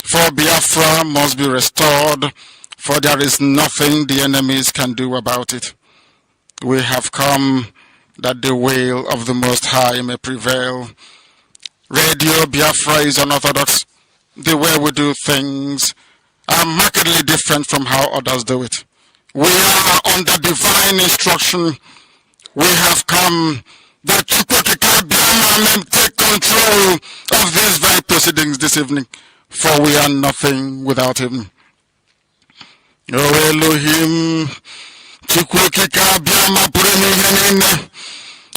For Biafra must be restored, for there is nothing the enemies can do about it. We have come that the will of the Most High may prevail. Radio Biafra is unorthodox. The way we do things are markedly different from how others do it. We are under divine instruction. We have come that GateKeepers may take control of these very proceedings this evening, for we are nothing without him. O Elohim,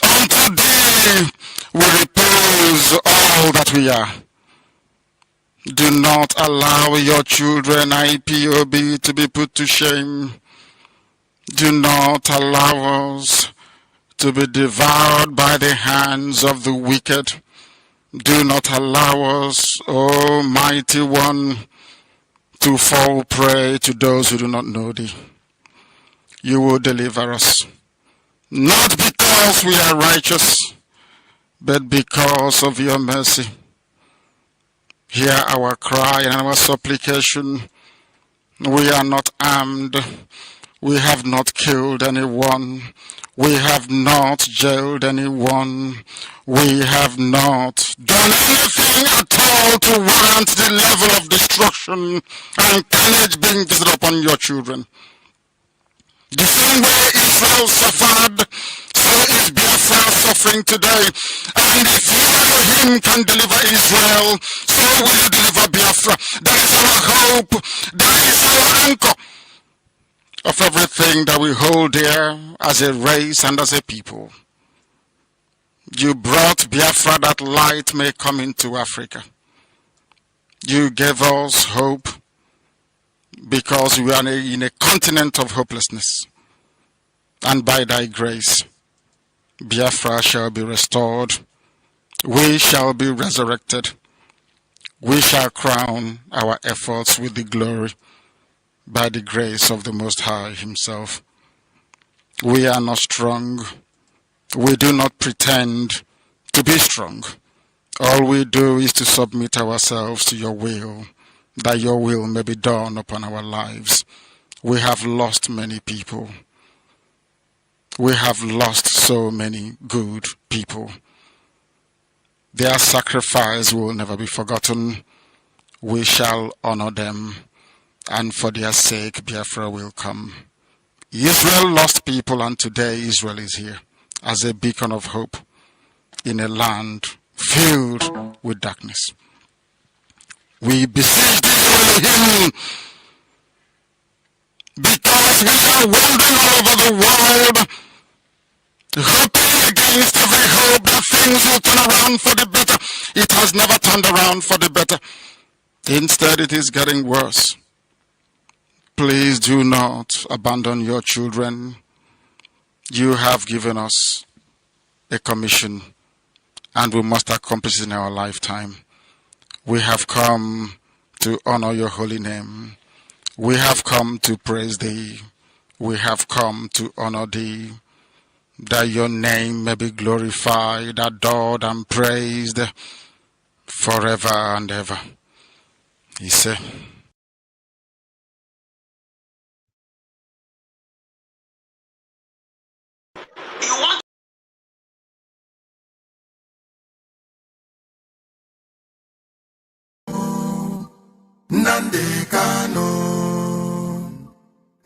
unto thee we repose all that we are. Do not allow your children, IPOB, to be put to shame. Do not allow us to be devoured by the hands of the wicked. Do not allow us, O mighty one, to fall prey to those who do not know thee. You will deliver us, not because we are righteous, but because of your mercy. Hear our cry and our supplication. We are not armed. We have not killed anyone. We have not jailed anyone. We have not done anything at all to warrant the level of destruction and carnage being visited upon your children. The same way Israel suffered, so is Biafra suffering today. And if you, Elohim, can deliver Israel, so will you deliver Biafra. That is our hope. That is our anchor of everything that we hold dear as a race and as a people. You brought Biafra that light may come into Africa. You gave us hope because we are in a continent of hopelessness. And by thy grace, Biafra shall be restored. We shall be resurrected. We shall crown our efforts with the glory by the grace of the Most High himself. We are not strong. We do not pretend to be strong. All we do is to submit ourselves to your will, that your will may be done upon our lives. We have lost many people. We have lost so many good people. Their sacrifice will never be forgotten. We shall honor them, and for their sake Biafra will come. Israel lost people, and today Israel is here as a beacon of hope in a land filled with darkness. We beseech thee, Elohim, because we are wandering all over the world, hoping against every hope that things will turn around for the better. It has never turned around for the better. Instead, it is getting worse. Please do not abandon your children. You have given us a commission, and we must accomplish it in our lifetime. We have come to honor your holy name. We have come to praise thee. We have come to honor thee, that your name may be glorified, adored, and praised forever and ever. He said,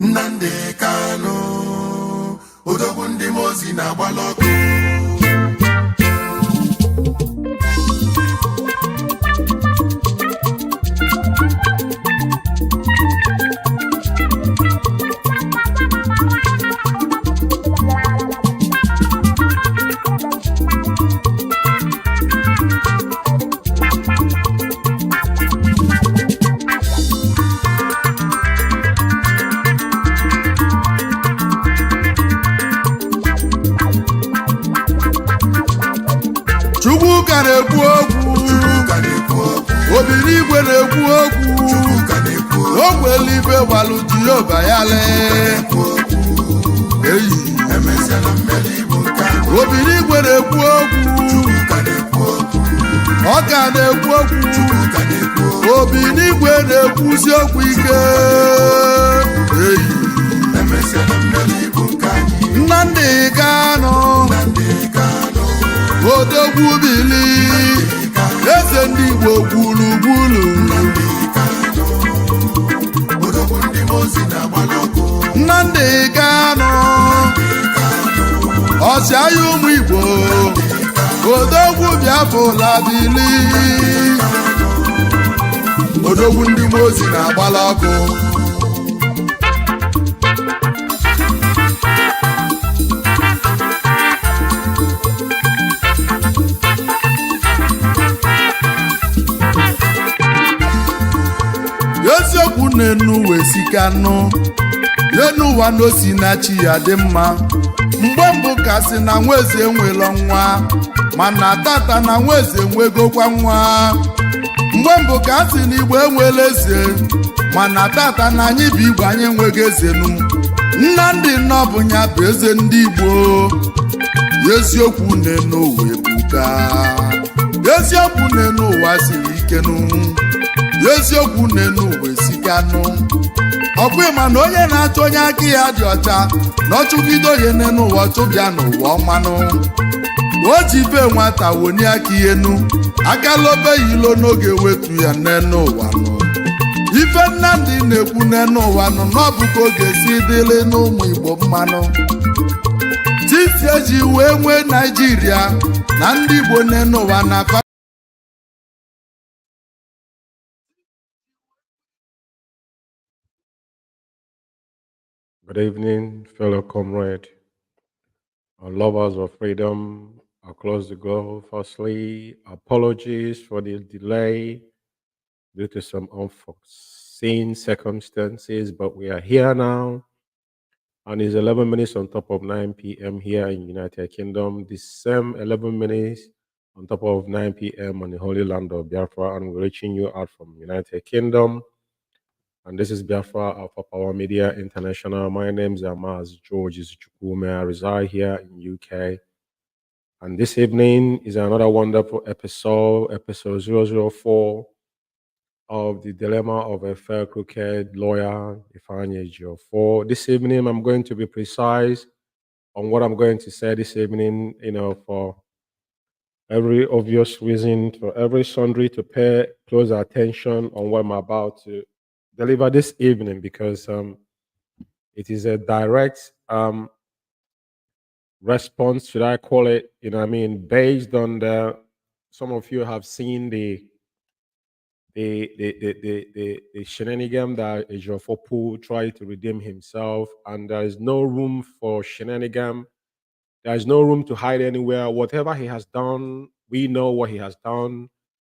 Nnamdi Kanu, odogwu ndị mozi na-agbalị ọkụ. Obinigwe na-ekwu okwu, ogwe eluigwe gbalụ Jehova ya lee. Obinigwe na-ekwu okwu, ọ ka na-ekwu okwu, obi n'igwe na-ekwuzi okwu ike Nnamdi Kanu odogwu bili eze ndị Igbo gburugburu Nnamdi Kanu ọchịagha ụmụ Igbo odogwu Biafra bili odogwu ndị mozi na-agbala ọkụ eziokwu n'enu wesikanụ n'enu ụwa n'osi na chi ya dị mma mgbe mbụ ka sị na nwaeze enwelo nwa mana tata na nwaeze nwegokwa nwa mgbe mbụ ka sị na Igbo enwela eze mana tata na anyị bụ Igbo anyị enweghị ezenu Nnamdi bụ ya bụ eze ndị Igbo eziokwu n'enu ụwa ebuka eziokwu n'enu ụwa siri ikenu eziokwu n'enu ụwa esikanụ ọkwa ịma na onye na-achọ onye aka ya dị ọcha na ọchụgide onye n'enu ụwa chụbịa n'ụwa ọmanụ o ji be nwata wonye aka ihenu akalobeghị ilo n'oge wetu ya n'enu ụwa nụ ife Nnamdi na-ekwu n'enu ụwa nụ n'ọbụ ka ọ ga-esi dịrị n'ụmụ Igbo mmanụ titi eji wee nwee Naijiria na ndị Igbo n'enu ụwa na Good evening, fellow comrade, lovers of freedom across the globe. Firstly, apologies for the delay due to some unforeseen circumstances, but we are here now, and it's 11 minutes on top of 9 p.m. here in United Kingdom. The same 11 minutes on top of 9 p.m. on the Holy Land of Biafra, and we're reaching you out from United Kingdom. And this is Biafra Alpha Power Media International. My name is Mazi Umeh. I reside here in UK. And this evening is another wonderful episode 004 of the dilemma of a fair crooked lawyer, Ifeanyi Ejiofor. This evening, I'm going to be precise on what I'm going to say this evening, for every obvious reason, for every sundry to pay close attention on what I'm about to deliver this evening, because it is a direct response, should I call it, based on some of you have seen the shenanigan that Ejiofor tried to redeem himself, and there is no room for shenanigan. There is no room to hide anywhere. Whatever he has done, we know what he has done.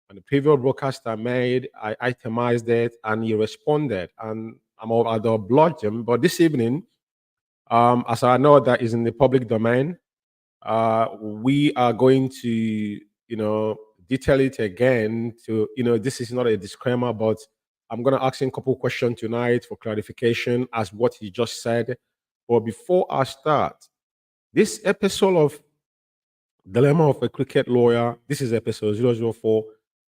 And the previous broadcast I made, I itemized it, and he responded. And I'd obliged him. But this evening, as I know that is in the public domain, we are going to, detail it again. To this is not a disclaimer, but I'm going to ask him a couple questions tonight for clarification as what he just said. But before I start, this episode of Dilemma of a Cricket Lawyer, this is episode 004.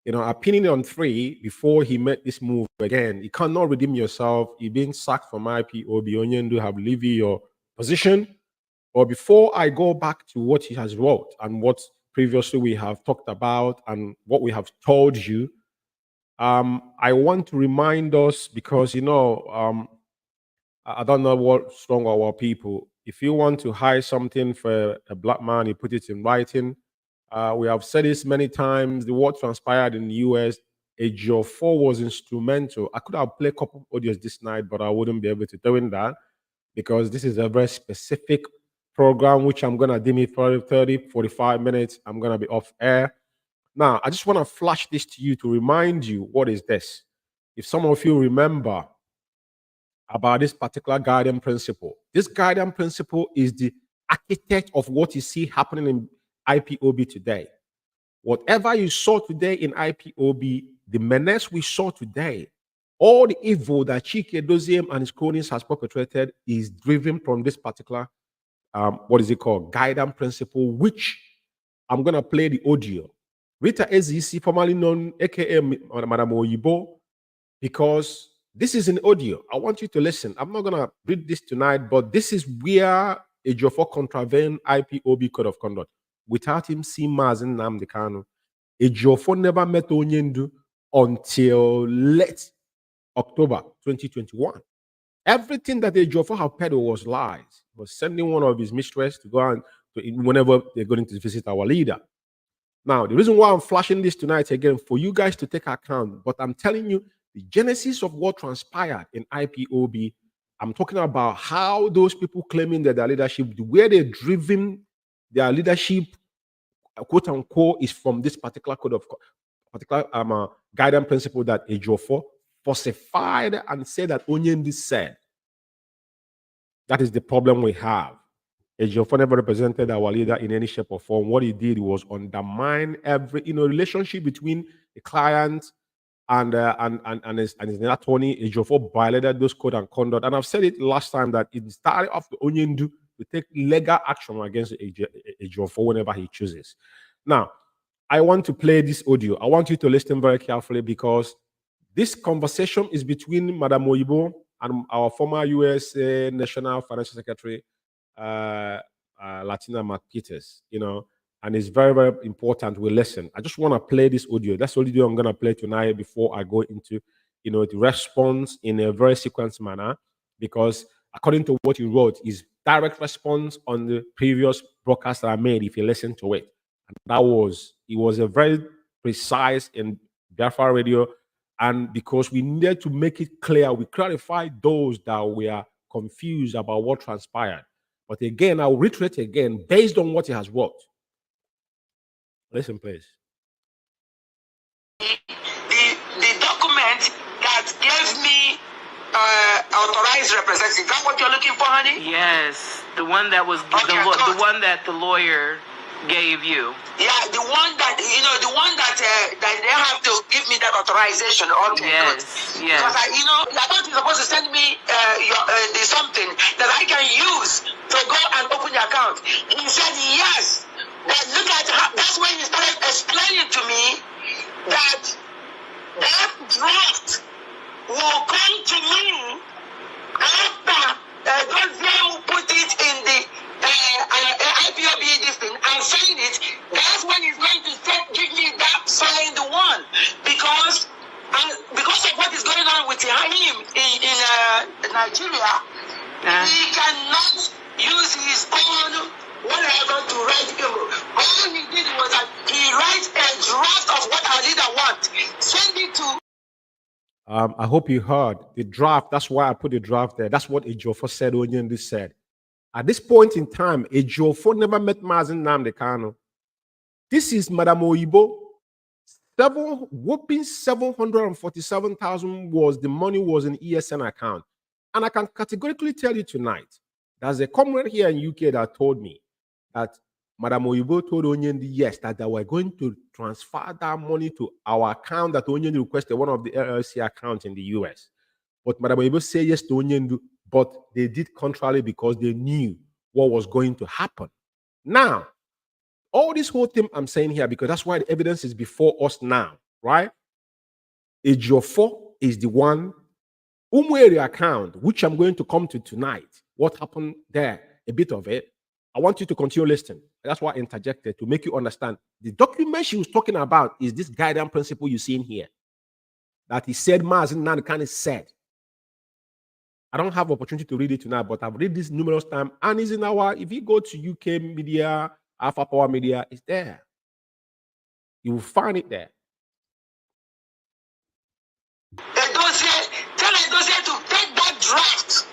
Opinion on 3 before he made this move again. You cannot redeem yourself. You've been sacked from IPOB. Onyendu have leave your position. But before I go back to what he has wrote and what previously we have talked about and what we have told you, I want to remind us, because I don't know what's wrong with our people. If you want to hide something for a black man, you put it in writing. We have said this many times. The what transpired in the US, Ejiofor was instrumental. I could have played a couple of audios this night, but I wouldn't be able to do that because this is a very specific program, which I'm going to dim it for 30, 45 minutes. I'm going to be off air. Now, I just want to flash this to you to remind you, what is this? If some of you remember about this particular guiding principle, this guiding principle is the architect of what you see happening in IPOB today. Whatever you saw today in IPOB, the menace we saw today, all the evil that Chike Doziem and his cronies has perpetrated is driven from this particular, guiding principle, which I'm going to play the audio, Rita Ezisi, formerly known, aka Madam Oyibo, because this is an audio. I want you to listen. I'm not gonna read this tonight, but this is where Ejiofor contravened IPOB code of conduct. Without him seeing Mazi Nnamdi Kanu, Ejiofor never met Onyendu until late October 2021. Everything that Ejiofor had peddled was lies. He was sending one of his mistresses to go and whenever they're going to visit our leader. Now, the reason why I'm flashing this tonight again, for you guys to take account, but I'm telling you the genesis of what transpired in IPOB. I'm talking about how those people claiming that their leadership, the way they're driven their leadership, quote unquote, is from this particular code of guidance principle that Ejiofor falsified and said that Onyendi said. That is the problem we have. Ejiofor never represented our leader in any shape or form. What he did was undermine every relationship between the client and his attorney. Ejiofor violated those code and conduct. And I've said it last time that it started off the Onyendu to take legal action against Ejiofor whenever he chooses. Now, I want to play this audio. I want you to listen very carefully because this conversation is between Madam Oyibo and our former U.S. National Financial Secretary, Latina Marquez, and it's very, very important we listen. I just want to play this audio. That's the audio I'm going to play tonight before I go into, the response in a very sequenced manner, because according to what you wrote is direct response on the previous broadcast that I made, if you listen to it. And it was a very precise in Biafra radio, and because we needed to make it clear, we clarified those that were confused about what transpired. But again, I'll reiterate again, based on what he has wrote. Listen, please. The document that gave me authorized representative. Is that what you're looking for, honey? Yes, the one that was the one that the lawyer gave you. Yeah, the one that that they have to give me that authorization. Okay, yes, good. Yes. Because I thought you're supposed to send me the something that I can use to go and open the account. He said yes. Look at how, that's when he started explaining to me that draft will come to me after those who put it in the IPOB this thing and sign it. That's when he's going to give me that signed one, because of what is going on with him in Nigeria, he cannot use his own whatever to write him. All he did was that he writes a draft of what our leader wants, send it to. I hope you heard the draft. That's why I put the draft there. That's what Ejiofor said. Onyendi said. At this point in time, Ejiofor never met Mazi Nnamdi Kanu. This is Madam Oyibo. Whopping 747,000 was the money was in ESN account. And I can categorically tell you tonight, there's a comrade here in UK that told me that Madam Oyibo told Onyendi yes, that they were going to transfer that money to our account that Onyendi requested, one of the LLC accounts in the US. But Madam Oyibo said yes to Onyendi, but they did contrary because they knew what was going to happen. Now, all this whole thing I'm saying here, because that's why the evidence is before us now, right? Ejiofor is the one, Umeh account, which I'm going to come to tonight. What happened there, a bit of it. I want you to continue listening. That's why I interjected, to make you understand. The document she was talking about is this guidance principle you see in here. That he said, Mazi Nnamdi Kanu said. I don't have opportunity to read it tonight, but I've read this numerous times, and it's in if you go to UK media, Alpha Power Media, it's there. You will find it there. Tell Edozie to take that draft.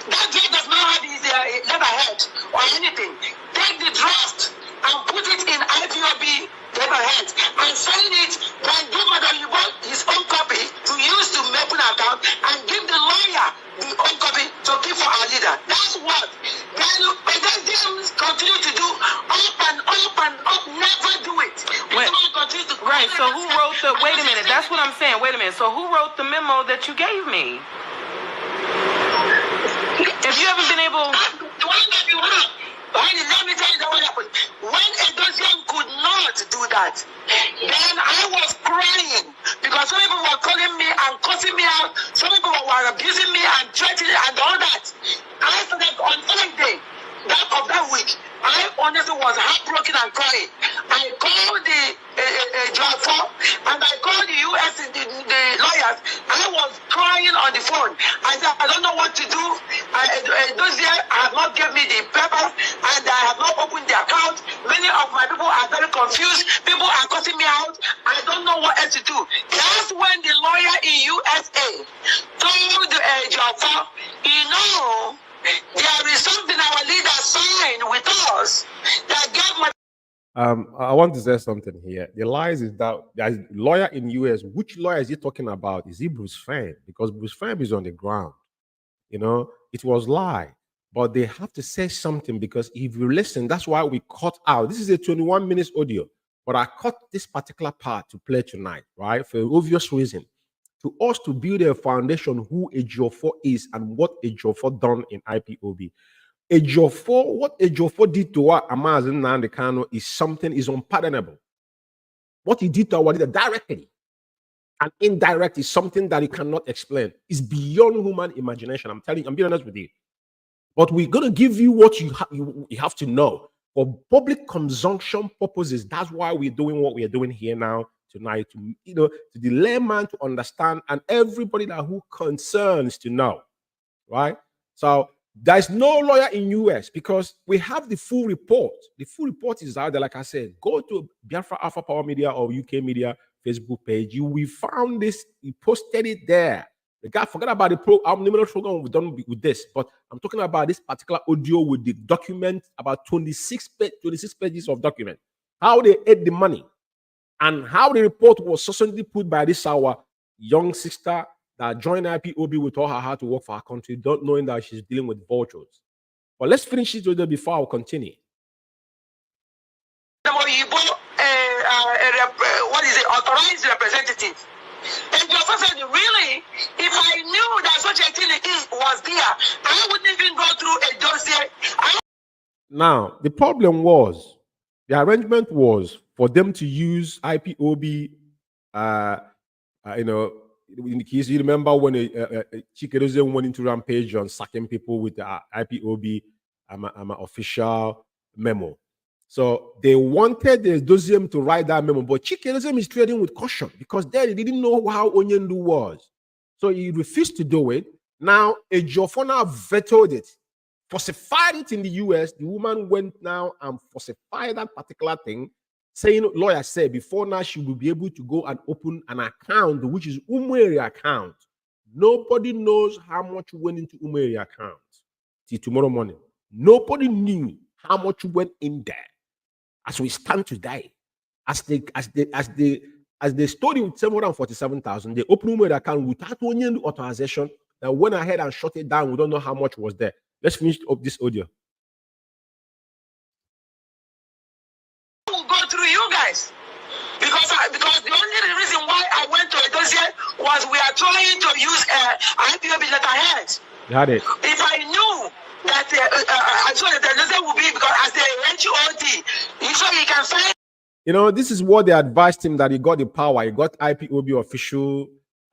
That draft does not have his letterhead or anything. Take the draft and put it in IPOB letterhead and sign it, then give Madam Oyibo his own copy to use to open an account, and give the lawyer the own copy to keep for our leader. That's what. Then continue to do up and up and up, never do it. Right, so who wrote the, wait a minute, that's what I'm saying, wait a minute. So who wrote the memo that you gave me? If you haven't been able... The one that you have, let me tell you what happened. When Edozie could not do that. Then I was crying because some people were calling me and cussing me out. Some people were abusing me and threatening and all that. I started on Sunday of that week. I honestly was heartbroken and crying. I called the Ejiofor and I called the US, the lawyers. I was crying on the phone. I said, I don't know what to do. Those years have not given me the papers and I have not opened the account. Many of my people are very confused. People are cutting me out. I don't know what else to do. That's when the lawyer in USA told the Ejiofor, you know, there is something our leader signed with us that gave my. I want to say something here. The lies is that there's a lawyer in US. Which lawyer is he talking about? Is he Bruce Fein? Because Bruce Fein is on the ground. You know, it was lie. But they have to say something because if you listen, that's why we cut out. This is a 21 minutes audio, but I cut this particular part to play tonight, right? For obvious reason. To us to build a foundation who Ejiofor is and what Ejiofor done in IPOB. Ejiofor, what Ejiofor did to our Mazi Umeh Kanu is something is unpardonable. What he did to our leader directly and indirect is something that he cannot explain. It's beyond human imagination. I'm telling you, I'm being honest with you. But we're going to give you what you have to know. For public consumption purposes, that's why we're doing what we are doing here now tonight, to the layman to understand and everybody that who concerns to know, right? So there's no lawyer in US because we have the full report. The full report is out there. Like I said, go to Biafra Alpha Power Media or UK Media Facebook page. You will find this. He posted it there. The guy forgot about the program we've done with this, but I'm talking about this particular audio with the document, about 26 pages of document, how they ate the money and how the report was subsequently put by this our young sister that joined IPOB with all her heart to work for her country, not knowing that she's dealing with vultures. But let's finish it with it before I continue. What is it? Authorized representative. And Ejiofor said, really, if I knew that such a thing was there, I wouldn't even go through a dossier. Now, the problem was, the arrangement was for them to use IPOB, in case you remember when Chikedozie went into rampage on sacking people with the IPOB official memo. So they wanted the dossier to write that memo, but Chikedozie is trading with caution because they didn't know how Onyendu was. So he refused to do it. Now, Ejiofor now vetoed it, falsified it in the US. The woman went now and falsified that particular thing, saying, lawyer said, before now she will be able to go and open an account, which is Umeh account. Nobody knows how much went into Umeh account till tomorrow morning. Nobody knew how much went in there. As we stand today, as they stored it with 747,000, they opened Umeh account without any authorization. That went ahead and shut it down. We don't know how much was there. Let's finish up this audio. We'll go through you guys because the only reason why I went to a dossier was we are trying to use IPOB letterhead. Got it. If I knew that I saw that the dossier would be because as the HOD, so he can find. You know, this is what they advised him, that he got the power. He got IPOB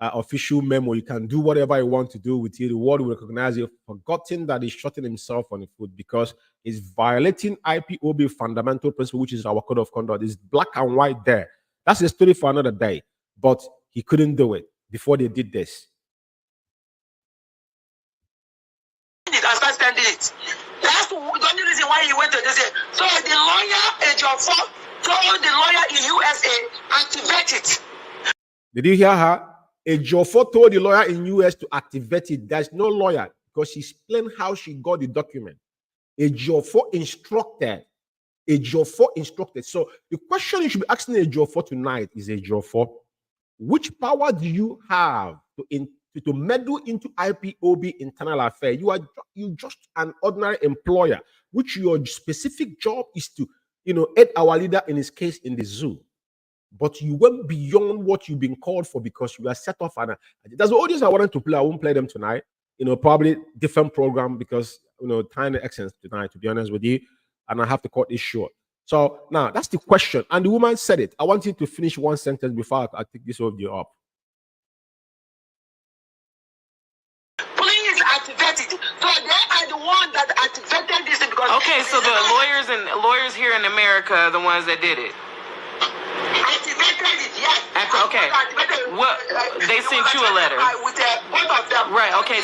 official memo. You can do whatever you want to do with it. The world will recognize it. Forgotten that he's shooting himself on the foot because he's violating IPOB fundamental principle, which is our code of conduct. It's black and white there. That's a story for another day. But he couldn't do it before they did this. That's the only reason why he went to this. So the lawyer Ejiofor told the lawyer in USA activate it. Did you hear her? Ejiofor told the lawyer in US to activate it. There's no lawyer because she explained how she got the document. Ejiofor instructed. So the question you should be asking Ejiofor tonight is, Ejiofor, which power do you have to meddle into IPOB internal affairs? You just an ordinary employer, which your specific job is to, aid our leader in his case in the zoo. But you went beyond what you've been called for because you are set off. And there's audios I wanted to play. I won't play them tonight. Probably different program because, time and excellence tonight, to be honest with you. And I have to cut this short. So now that's the question. And the woman said it. I want you to finish one sentence before I take this audio up. Please activate it. So they are the one that activated this because Okay, so the lawyers here in America are the ones that did it. activated it, yes. Okay. What they sent you a letter. With both of them. Right, okay.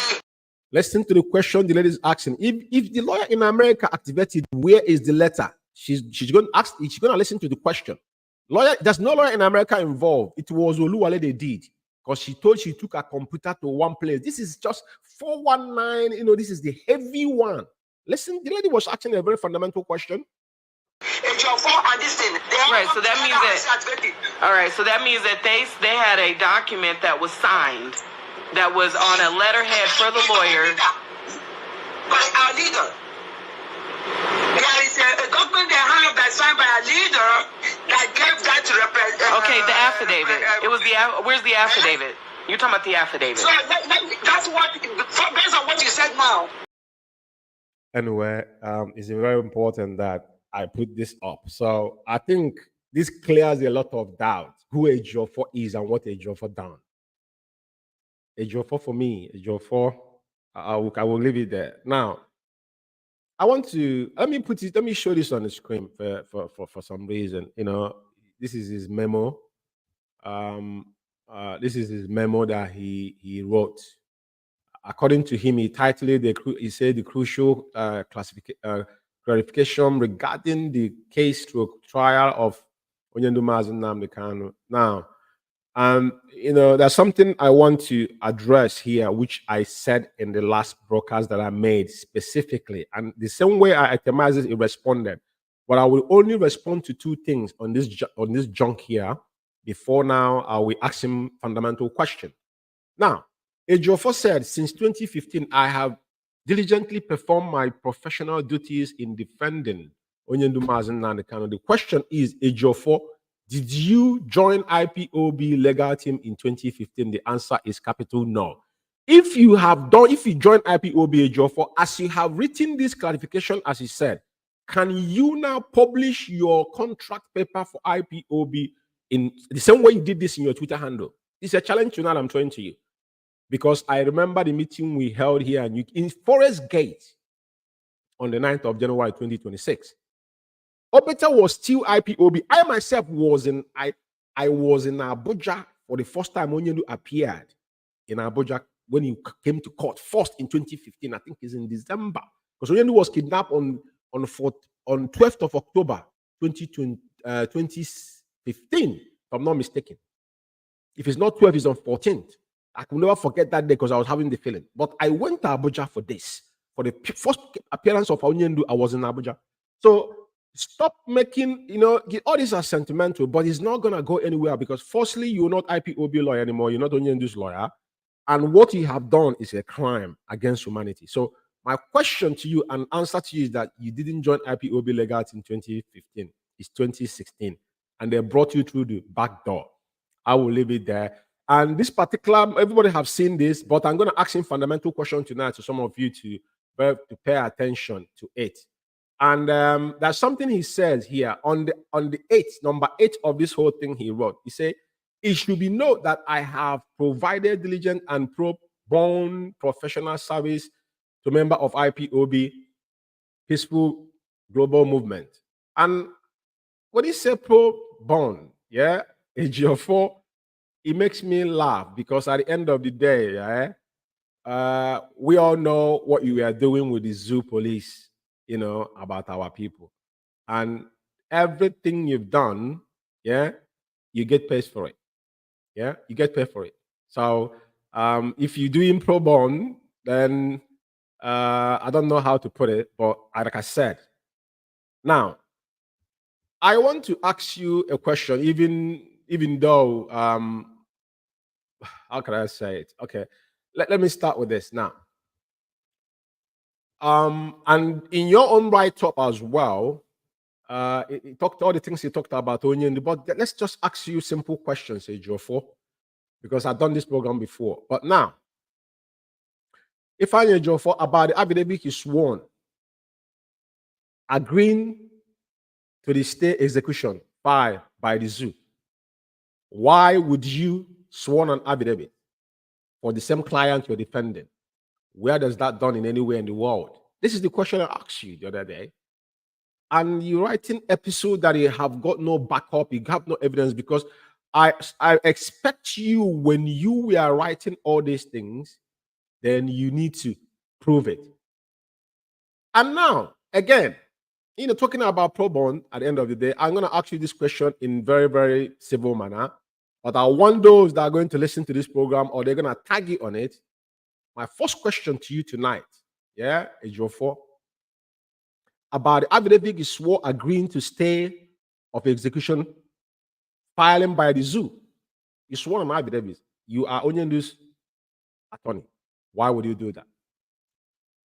Listen to the question the lady is asking. If the lawyer in America activated, where is the letter? She's going to ask. She's going to listen to the question. There's no lawyer in America involved. It was Oluwale they did, because she took a computer to one place. This is just 419. You know, this is the heavy one. Listen, the lady was asking a very fundamental question. Right, so that means that. All right, so that means that they had a document that was signed, that was on a letterhead for the lawyer. By our leader. There is a document they have that's signed by a leader that gave that to represent. Okay, the affidavit. It was where's the affidavit? You're talking about the affidavit. So that's what, based on what you said now. Anyway, it's very important that I put this up. So I think this clears a lot of doubt who Ejiofor is and what Ejiofor done. Ejiofor for me, Ejiofor, I will leave it there. Now, I want to let me show this on the screen for some reason. You know, this is his memo. This is his memo that he wrote. According to him, he titled he said the crucial clarification regarding the case to trial of Mazi Nnamdi Kanu. Now, you know, there's something I want to address here, which I said in the last broadcast that I made specifically. And the same way I itemized it, it responded. But I will only respond to two things on this junk here. Before now, I will ask him fundamental question. Now, Ejiofor said, since 2015, I have diligently performed my professional duties in defending Mazi Nnamdi Kanu. The question is, Ejiofor, did you join IPOB legal team in 2015? The answer is capital no. If you joined IPOB, Ejiofor, as you have written this clarification, as he said, can you now publish your contract paper for IPOB in the same way you did this in your Twitter handle? It's a challenge tonight I'm throwing to you. Because I remember the meeting we held here in Forest Gate on the 9th of January 2026. Obeta was still IPOB. I myself was in Abuja for the first time when you appeared in Abuja when you came to court first in 2015. I think it's in December. Because Onyendu was kidnapped on 12th of October 2015, if I'm not mistaken. If it's not 12, it's on 14th. I could never forget that day because I was having the feeling. But I went to Abuja for this. For the first appearance of Onyendu, I was in Abuja. So stop making, you know, all these are sentimental, but it's not going to go anywhere because firstly, you're not IPOB lawyer anymore. You're not Onyendu's lawyer. And what you have done is a crime against humanity. So my question to you and answer to you is that you didn't join IPOB legal in 2015. It's 2016. And they brought you through the back door. I will leave it there. And this particular, everybody have seen this, but I'm going to ask him fundamental question tonight to some of you to pay attention to it. And there's something he says here on the 8th, number 8 of this whole thing he wrote. He said, it should be known that I have provided diligent and pro bono professional service to member of IPOB, Peaceful Global Movement. And when he said pro bono, yeah, Ejiofor, it makes me laugh because at the end of the day, we all know what you are doing with the zoo police, you know, about our people. And everything you've done, yeah, you get paid for it. Yeah, you get paid for it. So if you're doing pro bono, then I don't know how to put it, but like I said, now, I want to ask you a question, even though, how can I say it? Okay, let me start with this now. And in your own write-up as well, it talked all the things you talked about, Onyendu, but let's just ask you simple questions, Ejiofor, because I've done this program before. But now, Ifeanyi Ejiofor about the affidavit he sworn, agreeing to the stay execution filed by the zoo, why would you sworn an affidavit for the same client you're defending? Where does that done in anywhere in the world? This is the question I asked you the other day. And you're writing episode that you have got no backup, you have no evidence, because I expect you, when you were writing all these things, then you need to prove it. And now, again, talking about pro bono at the end of the day, I'm going to ask you this question in very, very civil manner. But I want those that are going to listen to this program, or they're going to tag you on it. My first question to you tonight, Ejiofor, about the affidavit you swore agreeing to stay of execution filing by the zoo. You swore an affidavit. You are Onyendu's attorney. Why would you do that?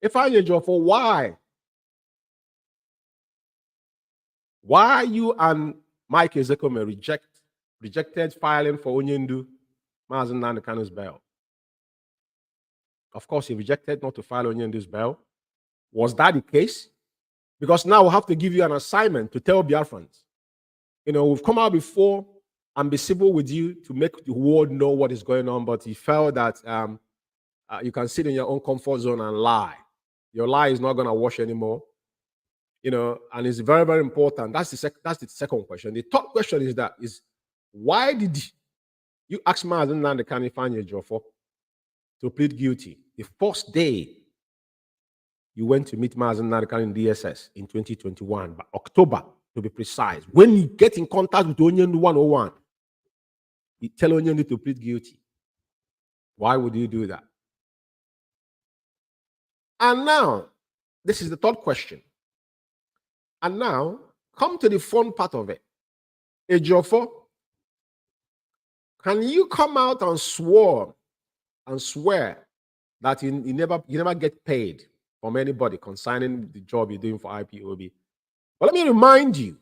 Ifeanyi Ejiofor, why? Why you and Mike Ezekome rejected filing for Onyendu Mazi Nnamdi Kanu's bail? Of course, he rejected not to file Onyendu's bail. Was that the case? Because now we'll have to give you an assignment to tell Biafrans. We've come out before and be civil with you to make the world know what is going on, but he felt that you can sit in your own comfort zone and lie. Your lie is not going to wash anymore. And it's very, very important. That's the second question. The third question is why did you ask Mazi Nnamdi Kanu Ifeanyi Ejiofor to plead guilty the first day you went to meet Mazi Nnamdi Kanu in DSS in 2021, by October to be precise? When you get in contact with Onyendu 101, you tell Onyendu to plead guilty. Why would you do that? And now, this is the third question. And now, come to the fun part of it. Ejiofor, can you come out and swear that you never get paid from anybody concerning the job you're doing for IPOB? But let me remind you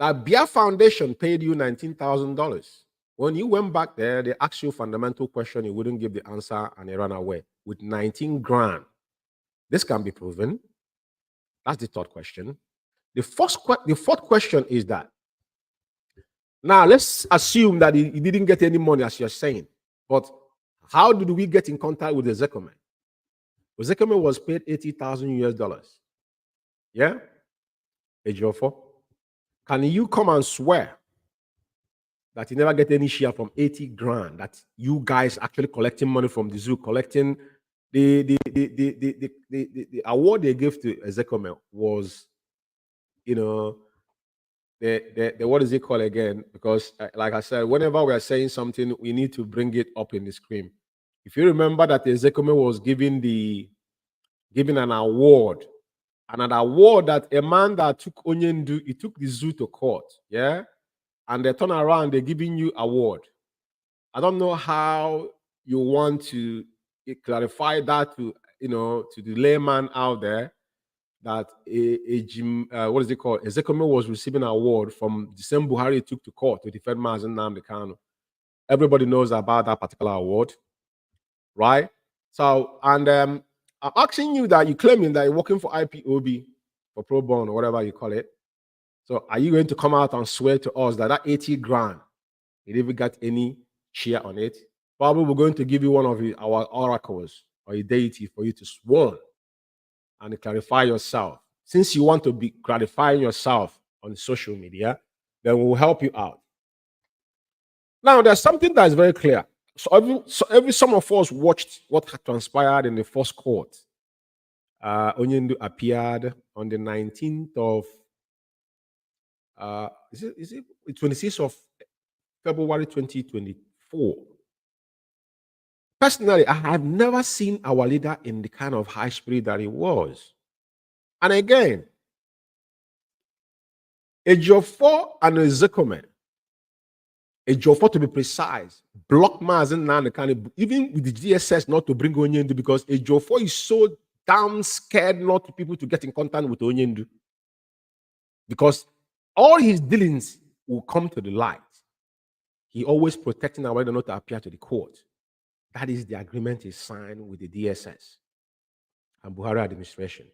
that Biafra Foundation paid you $19,000. When you went back there, they asked you a fundamental question, you wouldn't give the answer, and they ran away with 19 grand. This can be proven. That's the third question. The fourth question is that, now let's assume that he didn't get any money, as you're saying, but how did we get in contact with Ezekome? Ezekome was paid $80,000 US. Yeah? Ejiofor, can you come and swear that you never get any share from 80 grand, that you guys actually collecting money from the zoo, collecting the award they gave to Ezekome was, the what is it called again? Because like I said, whenever we are saying something, we need to bring it up in the screen. If you remember that Ezekome was given an award that a man that took Onyendu, he took the zoo to court, yeah, and they turn around, they're giving you award. I don't know how you want to clarify that to the layman out there, that what is it called? Ezekome was receiving an award from the same Buhari took to court to defend Mazi Nnamdi Kanu. Everybody knows about that particular award, right? So, and I'm asking you that you're claiming that you're working for IPOB, for pro bono, or whatever you call it. So, are you going to come out and swear to us that 80 grand, you didn't get any share on it? Probably we're going to give you one of our oracles or a deity for you to swear and clarify yourself. Since you want to be clarifying yourself on social media, then we'll help you out. Now, there's something that is very clear. Some of us watched what had transpired in the first court. Onyendu appeared on the 19th of, is it 26th of February 2024. Personally, I have never seen our leader in the kind of high spirit that he was. And again, Ejiofor and Ezekome, Ejiofor to be precise, blocked Mazi Nnamdi Kanu, even with the DSS, not to bring Onyendu, because Ejiofor is so damn scared not to people to get in contact with Onyendu. Because all his dealings will come to the light. He always protecting our leader not to appear to the court. That is the agreement he signed with the DSS and Buhari administration.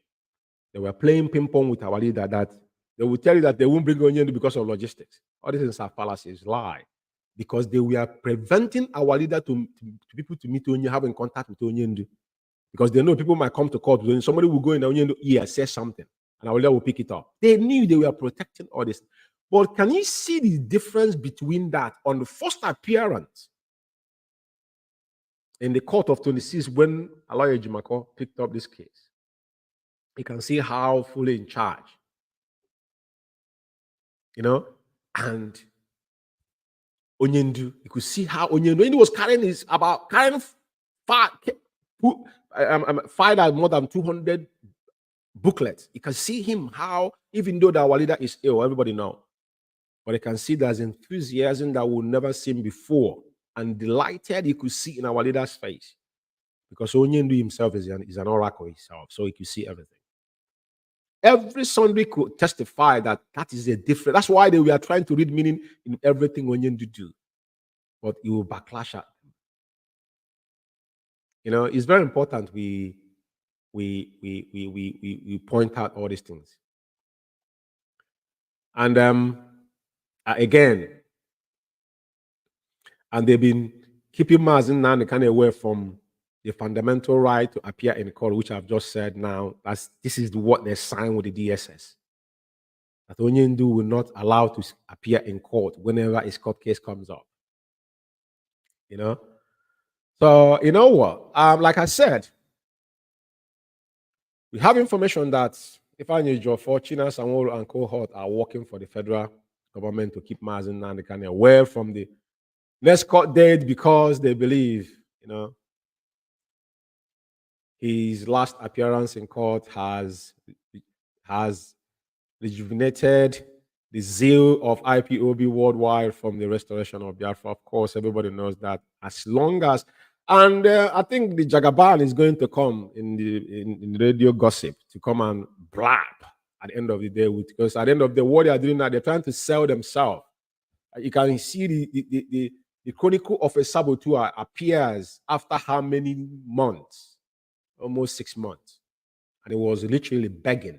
They were playing ping pong with our leader that they will tell you that they won't bring Onyendu because of logistics. All this is a fallacy, is lie. Because they were preventing our leader to people to meet Onyendu, having contact with Onyendu. Because they know people might come to court. When somebody will go in Onyendu ear, say something, and our leader will pick it up. They knew they were protecting all this. But can you see the difference between that on the first appearance in the court of 26 when Aloy Ejimako picked up this case? You can see how fully in charge, and Onyendu, you could see how Onyendu was carrying fired more than 200 booklets. You can see him how, even though our leader is ill, everybody knows. But you can see there's enthusiasm that we've never seen before, and delighted you could see in our leader's face. Because Onyendu himself is an oracle himself, so he could see everything. Every Sunday could testify that is a different. That's why they were trying to read meaning in everything Onyendu do. But it will backlash at them. It's very important we point out all these things. And again, and they've been keeping Mazi Umeh kind of away from the fundamental right to appear in court, which I've just said now. This is what they signed with the DSS. That Onyendu will not allow to appear in court whenever his court case comes up. So you know what? Like I said, we have information that Ifeanyi Ejiofor, China Sanwo-Olu and cohort are working for the federal government to keep Mazi Umeh away from the next court date because they believe, his last appearance in court has rejuvenated the zeal of IPOB worldwide from the restoration of Biafra. Of course, everybody knows that. As long as, and I think the Jagaban is going to come in the radio gossip to come and blab at the end of the day, because at the end of the day, what they are doing now, they're trying to sell themselves. You can see the Chronicle of a Saboteur appears after how many months? Almost 6 months. And he was literally begging.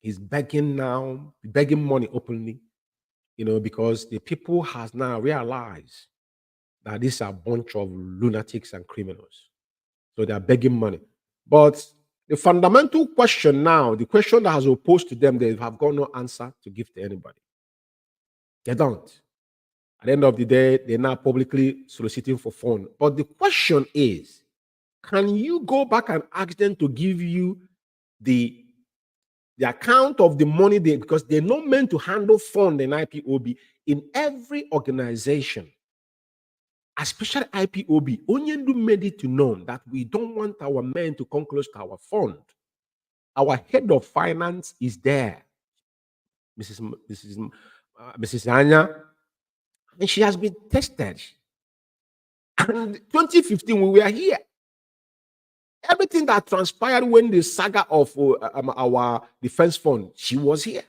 He's begging now, begging money openly, because the people has now realized that these are a bunch of lunatics and criminals. So they are begging money. But the fundamental question now, the question that has opposed to them, they have got no answer to give to anybody. They don't. At the end of the day, they're now publicly soliciting for funds. But the question is, can you go back and ask them to give you the account of the money because they're not meant to handle fund in IPOB in every organization, especially IPOB. Onyendu made it to know that we don't want our men to come close to our fund. Our head of finance is there, Mrs. Anya, and she has been tested. And 2015, we were here. Everything that transpired when the saga of our defense fund, she was here.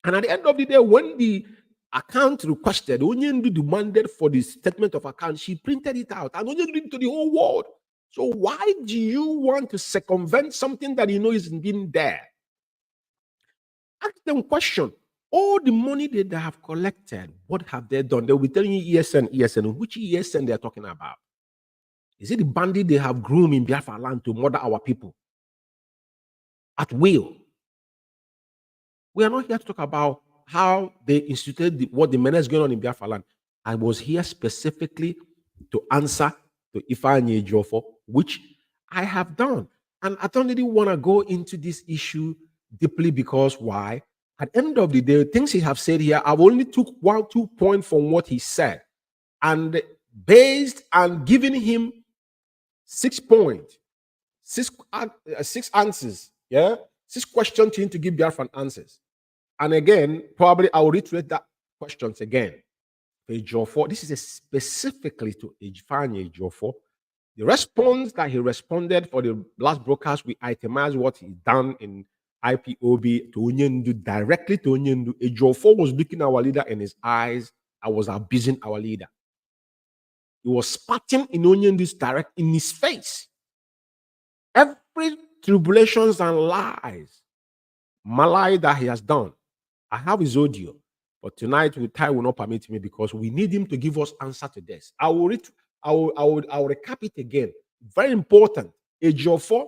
And at the end of the day, when the account requested, Onyendu demanded for the statement of account, she printed it out and Onyendu did it to the whole world. So why do you want to circumvent something that you know isn't been there? Ask them question. All the money that they have collected, what have they done? They will be telling you ESN. Which ESN they are talking about? Is it the bandit they have groomed in Biafra land to murder our people at will? We are not here to talk about how they instituted what the menace going on in Biafra land. I was here specifically to answer to Ifeanyi Ejiofor, which I have done. And I don't really want to go into this issue deeply because why? At the end of the day, things he have said here, I've only took 1-2 points from what he said. And based on giving him 6 points, 6 answers, 6 questions to him to give Biafran answers. And again, probably I will reiterate that questions again. Ejiofor, this is specifically to Ifeanyi Ejiofor. The response that he responded for the last broadcast, we itemized what he done in IPOB to Onyendu, directly to Onyendu. Ejiofor was looking our leader in his eyes. I was abusing our leader. He was spitting in Onyendu's direct in his face. Every tribulations and lies, malign that he has done. I have his audio, but tonight time will not permit me because we need him to give us answer to this. I will recap it again. Very important. Ejiofor,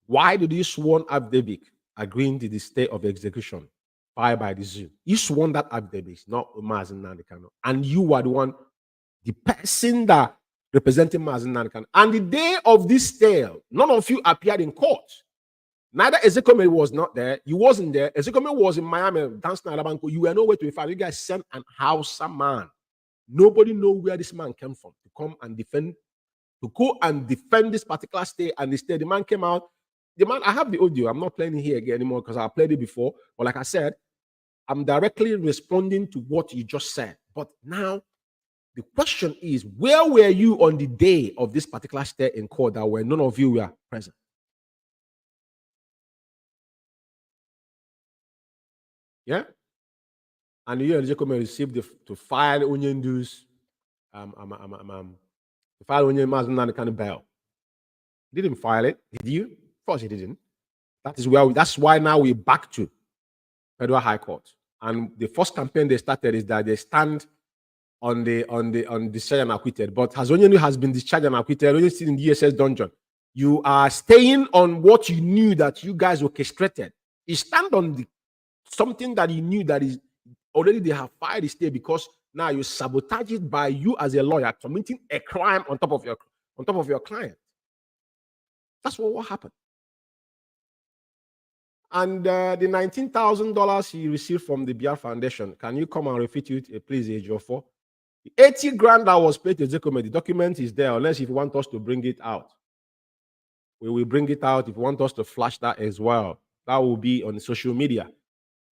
why did he sworn affidavit agreeing to the stay of execution filed by the zoo? He sworn that affidavit, not Mazi Kanu. And you are the person that representing Mazi Kanu. And the day of this stay, none of you appeared in court. Neither Excellency was not there. You wasn't there. Excellency was in Miami, dancing at Banco. You were nowhere to be found. You guys sent an Hausa man. Nobody know where this man came from to come and defend, to go and defend this particular stay. And the man came out. The man, I have the audio. I'm not playing it here again anymore because I played it before. But like I said, I'm directly responding to what you just said. But now, the question is, where were you on the day of this particular stay in court that where none of you were present? Yeah? And you and received to file onion dues, to file onion Mazi kind of bail. Didn't file it, did you? Of course you didn't. That's why now we're back to Federal High Court. And the first campaign they started is that they stand on discharged and acquitted. But as Onyenu has been discharged and acquitted, only sitting in the DSS dungeon. You are staying on what you knew that you guys orchestrated. You stand on something that you knew that is already they have filed the stay because now you sabotage it by you as a lawyer committing a crime on top of your client. That's what happened. And the $19,000 he received from the Biafra Foundation, can you come and refute it, please, Ejiofor? The 80 grand that was paid to Excellency, the document is there, unless if you want us to bring it out. We will bring it out if you want us to flash that as well. That will be on social media.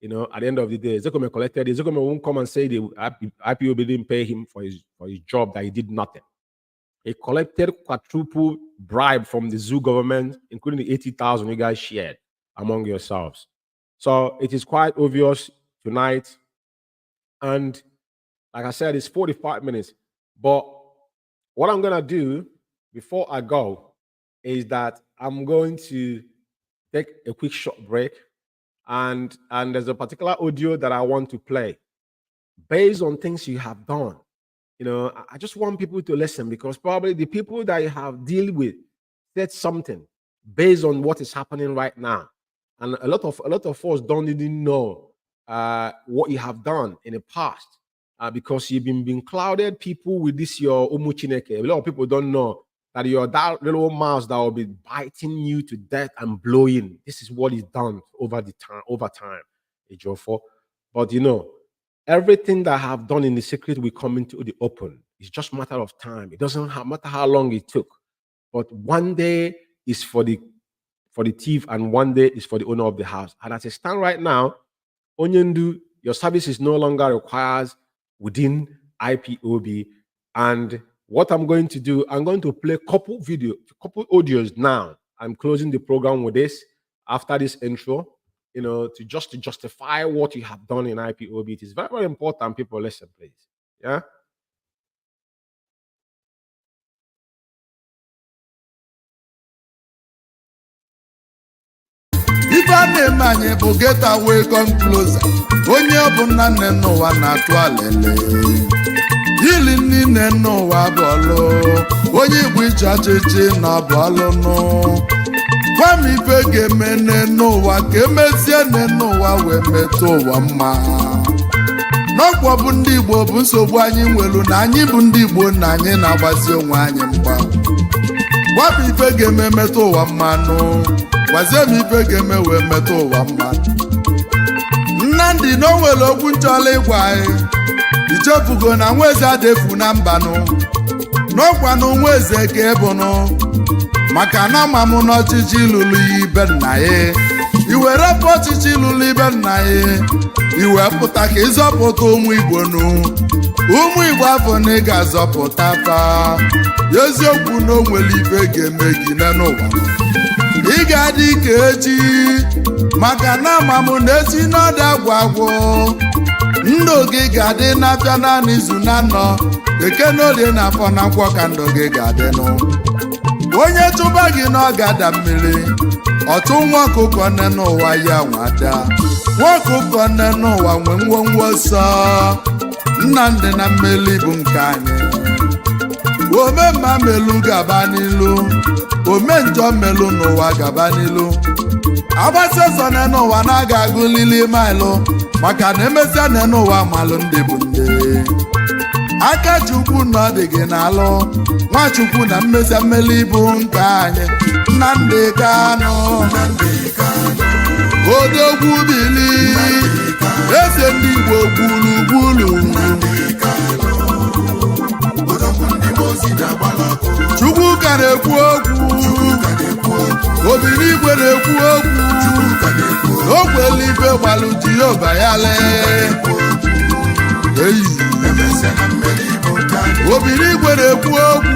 You know, at the end of the day, Excellency collected it. Excellency won't come and say the IPOB didn't pay him for his job, that he did nothing. He collected quadruple bribe from the zoo government, including the 80,000 you guys shared among yourselves. So it is quite obvious tonight. And like I said, it's 45 minutes. But what I'm going to do before I go is that I'm going to take a quick short break. And there's a particular audio that I want to play based on things you have done. You know, I just want people to listen because probably the people that you have dealt with said something based on what is happening right now. And a lot of us don't even know what you have done in the past because you've been clouded people with this your umuchineke. A lot of people don't know that you're that little mouse that will be biting you to death and blowing. This is what is done over time, Ejiofor. But you know, everything that I have done in the secret will come into the open. It's just a matter of time. It doesn't matter how long it took. But one day is for the thief and one day is for the owner of the house. And as I stand right now, Onyendu, your service is no longer required within IPOB. And what I'm going to do, I'm going to play couple audios now. I'm closing the program with this after this intro, you know, to justify what you have done in IPOB. It is very, very important. People listen, please. Yeah. Ifeanyi anyị bụ getaway come closer. Onye ọbụla nne n'ụwa na-atụ alele. Ili nne n'ụwa bụ ọlụ. Onye Igbo iche ọchịchị na bụ ọlụ nụ. Gwa m ife ga-eme nne n'ụwa ka emezie nne n'ụwa wee metụ ụwa mma. N'ọkwa bụ ndị Igbo bụ nsogbu anyị nwelu na anyị bụ ndị Igbo na anyị na-agbazi onwe anyị mgba. Gwa m ife ga-eme metụ ụwa mma nụ. Gwazie m ife ga-eme wee metụ ụwa mma. Nnamdi na o nwere okwu nchọla ịgwa anyị. Ichefugo na nwaeze adefu na mbanụ. N'ọkwa na nwaeze ka ịbụnụ. Maka na ama m n'ọchịchị lụrụ ibe nna ya. Iwere pụ ọchịchị lụrụ ibe nna ya. Iwe pụta ka ịzọpụta ụmụ Igbo nụ. Ụmụ Igbo afọ na ị ga-azọpụta fa. Eziokwu na o nwere ife ga-eme gị n'ụwa. Ị ga-adị ka echi maka na ama m na echi n'ọdụ agwụ. Ndụ gị ga-adị n'afịa naanị izu na anọ. Eke n'olie na afọ na nkwọ ka ndụ gị ga-adị nụ. onye chụba gị n'ọgada mmiri ọtụ nwa ọkụkọ nne n'ụwa ya nwada nwa ọkụkọ nne n'ụwa nwe ngwongwo nsọ Nnamdi na mmeli bụ nke anyị ome mma melu gaba n'ilu ome njọ melu n'ụwa gaba n'ilu agbasi ọsọ nne n'ụwa na-aga agụlili maịlụ maka na emesịa nne n'ụwa malụ ndị bụ ndị aka Chukwu na ọ dị gị n'alụ Nwachukwu na mmesịa mmeli bụ nke anyị Nnamdi Kanu odogwu bili eze ndị Igbo gburugburu Chukwu ka na-ekwu okwu Obinigwe na-ekwu okwu okwelife gbalụ Jehova ya lee eyi Obinigwe na-ekwu okwu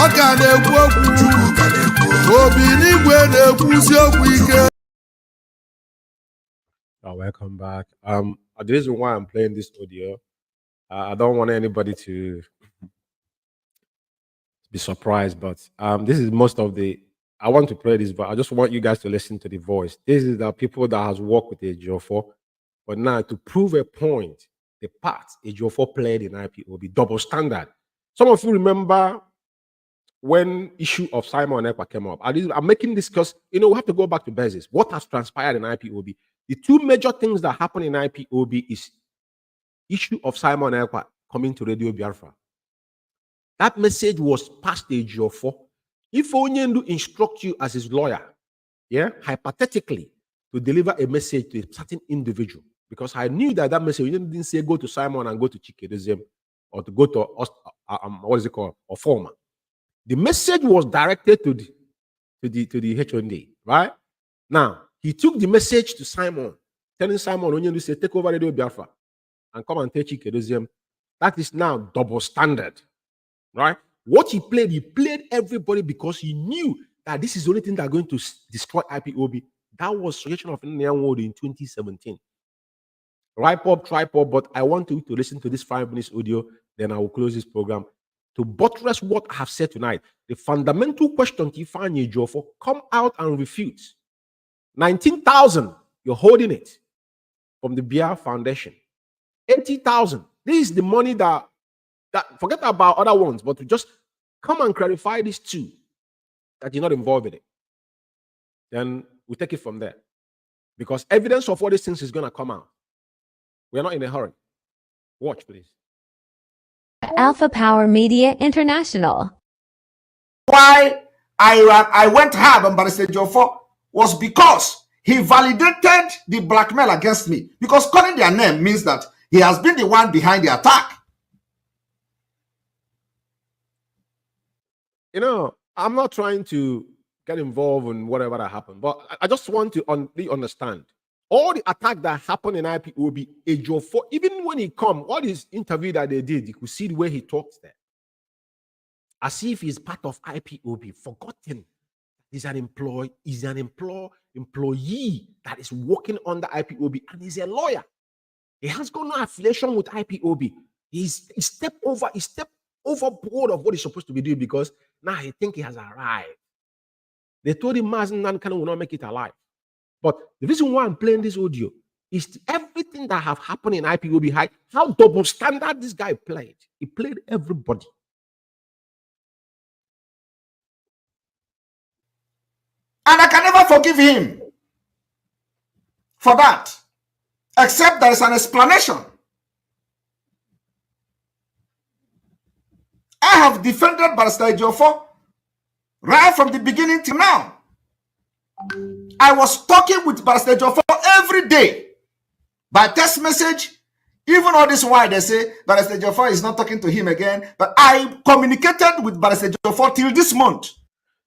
ọ ka na-ekwu okwu Obinigwe na-ekwuzi okwu ike. Welcome back. The reason why I'm playing this audio, I don't want anybody to be surprised, but this is most of the. I want to play this, but I just want you guys to listen to the voice. This is the people that has worked with Ejiofor, but now to prove a point, the part Ejiofor played in IPOB double standard. Some of you remember when issue of Simon Ekpa came up. I'm making this because we have to go back to basics. What has transpired in IPOB? The two major things that happen in IPOB is issue of Simon Ekpa coming to Radio Biafra. That message was passed to Ejiofor. If Onyendu instruct you as his lawyer, hypothetically, to deliver a message to a certain individual, because I knew that message, you didn't say go to Simon and go to Chikedozie or to go to or former. The message was directed to the HOD, right? Now, he took the message to Simon, telling Simon, Onyendu say, take over Radio Biafra and come and take Chikedozie. That is now double standard, right? What he played everybody because he knew that this is the only thing that's going to destroy IPOB. That was suggestion of Nnamdi in 2017. Ipob, tripod, but I want you to listen to this 5 minutes audio, then I will close this program. To buttress what I have said tonight, the fundamental question to Ifeanyi Ejiofor, come out and refute. 19,000, you're holding it from the Biafra Foundation. 80,000, this is the money that forget about other ones, but to just come and clarify these two, that you're not involved in it. Then we take it from there. Because evidence of all these things is going to come out. We're not in a hurry. Watch, please. Alpha Power Media International. Why I went hard on Barrister Ejiofor was because he validated the blackmail against me. Because calling their name means that he has been the one behind the attack. I'm not trying to get involved in whatever that happened, but I just want to understand all the attack that happened in IPOB, Ejiofor, even when he come, all this interview that they did, you could see the way he talks there. As if he's part of IPOB, forgotten. He's an employee that is working under IPOB, and he's a lawyer. He has got no affiliation with IPOB. He stepped overboard of what he's supposed to be doing because now he think he has arrived. They told him Mazi Umeh will not make it alive. But the reason why I'm playing this audio is everything that have happened in IPOB, how double standard this guy played. He played everybody. And I can never forgive him for that, except there is an explanation. I have defended Barrister Ejiofor right from the beginning till now. I was talking with Barrister Ejiofor every day by text message. Even all this while they say Barrister Ejiofor is not talking to him again, but I communicated with Barrister Ejiofor till this month.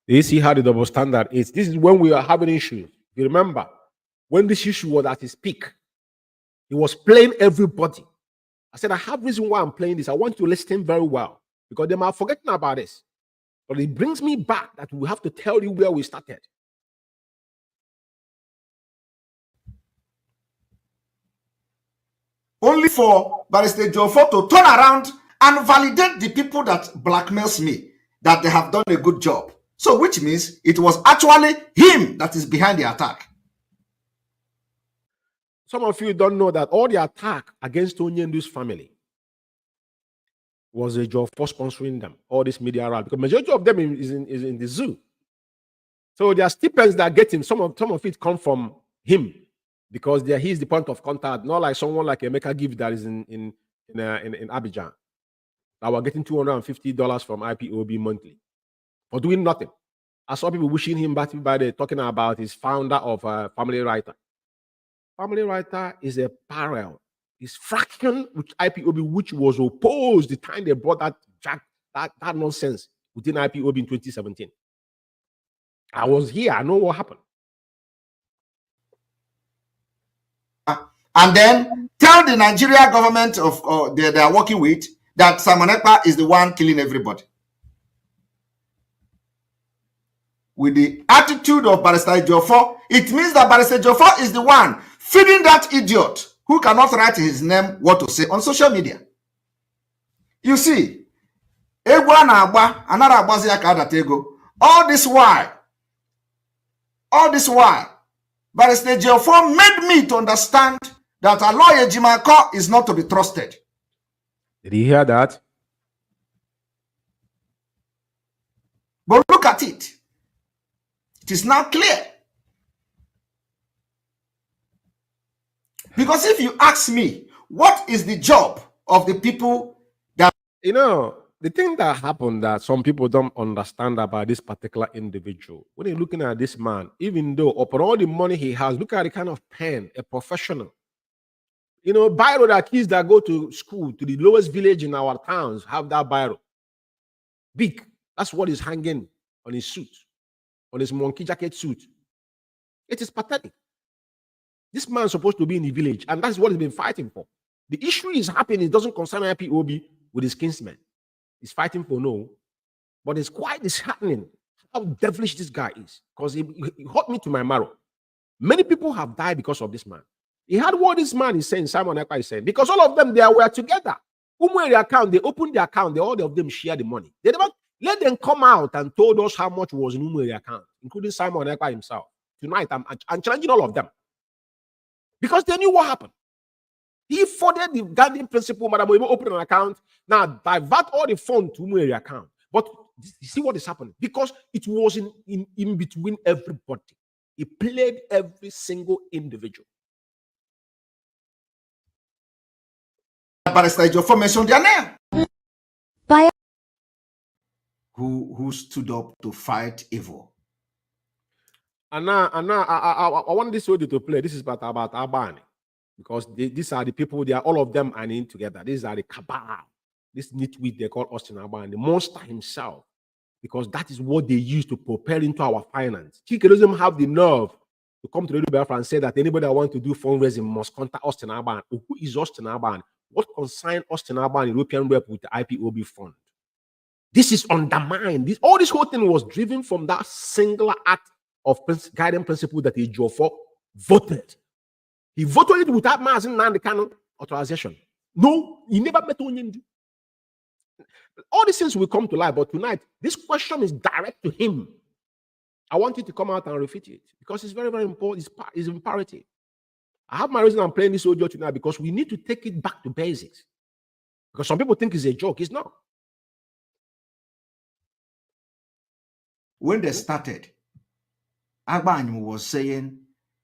You see how the double standard is. This is when we are having issues. You remember when this issue was at its peak, he was playing everybody. I said, I have reason why I'm playing this. I want you to listen very well because they might forget about this. But it brings me back that we have to tell you where we started. Only for Barrister Ejiofor to turn around and validate the people that blackmails me. that they have done a good job. So which means it was actually him that is behind the attack. Some of you don't know that all the attack against Onyendu's family was a job for sponsoring them, all this media around, because majority of them is in the zoo. So there are stipends that get him. Some of it come from him because he's the point of contact, not like someone like Emeka Give that is in Abidjan. That were getting $250 from IPOB monthly for doing nothing. I saw people wishing him back by the talking about his founder of Family Writer. Family Writer is a parallel. It's fraction with IPOB, which was opposed the time they brought that nonsense within IPOB in 2017. I was here. I know what happened. And then tell the Nigeria government of they are working with that Simon Ekpa is the one killing everybody. With the attitude of Barrister Ejiofor, it means that Barrister Ejiofor is the one feeding that idiot who cannot write his name what to say on social media. You see, all this while, Barrister Ejiofor made me to understand that a lawyer Jimako is not to be trusted. Did you hear that? But look at it. It is now clear. Because if you ask me, what is the job of the people that... You know, the thing that happened that some people don't understand about this particular individual, when you're looking at this man, even though upon all the money he has, look at the kind of pen, a professional. You know, biro that kids that go to school, to the lowest village in our towns, have that biro. Big. That's what is hanging on his suit, on his monkey jacket suit. It is pathetic. This man is supposed to be in the village, and that's what he's been fighting for. The issue is happening. It doesn't concern IPOB with his kinsmen. He's fighting for no, but it's quite disheartening how devilish this guy is, because he hurt me to my marrow. Many people have died because of this man. He had what this man is saying, Simon Ekpa is saying, because all of them, they were together. Umeh account, they opened the account, all of them share the money. They never let them come out and told us how much was in Umeh account, including Simon Ekpa himself. Tonight, I'm challenging all of them. Because they knew what happened. He furthered the guiding principle, Madam Oyibo open an account, now divert all the funds to Umeh account. But you see what is happening? Because it was in between everybody. He played every single individual. Barrister Ejiofor mentioned their name. By Who stood up to fight evil. And now, I want this audio to play. This is about Albani. Because these are the people, all of them are in together. These are the Cabal. This nitwit they call Austin Albani, the monster himself. Because that is what they use to propel into our finance. Chike doesn't have the nerve to come to Radio Biafra and say that anybody that wants to do fundraising must contact Austin Albani. Who is Austin Albani? What concerns Austin Albani European rep with the IPOB fund? This is undermined. All this whole thing was driven from that singular act of guiding principle that Ejiofor voted. He voted it without Mazi Umeh authorization. No, he never met Onyendu. All these things will come to light, but tonight, this question is direct to him. I want you to come out and refute it because it's very, very important. It's imperative. I have my reason I'm playing this audio tonight because we need to take it back to basics. Because some people think it's a joke. It's not. When they started, Agbanyu was saying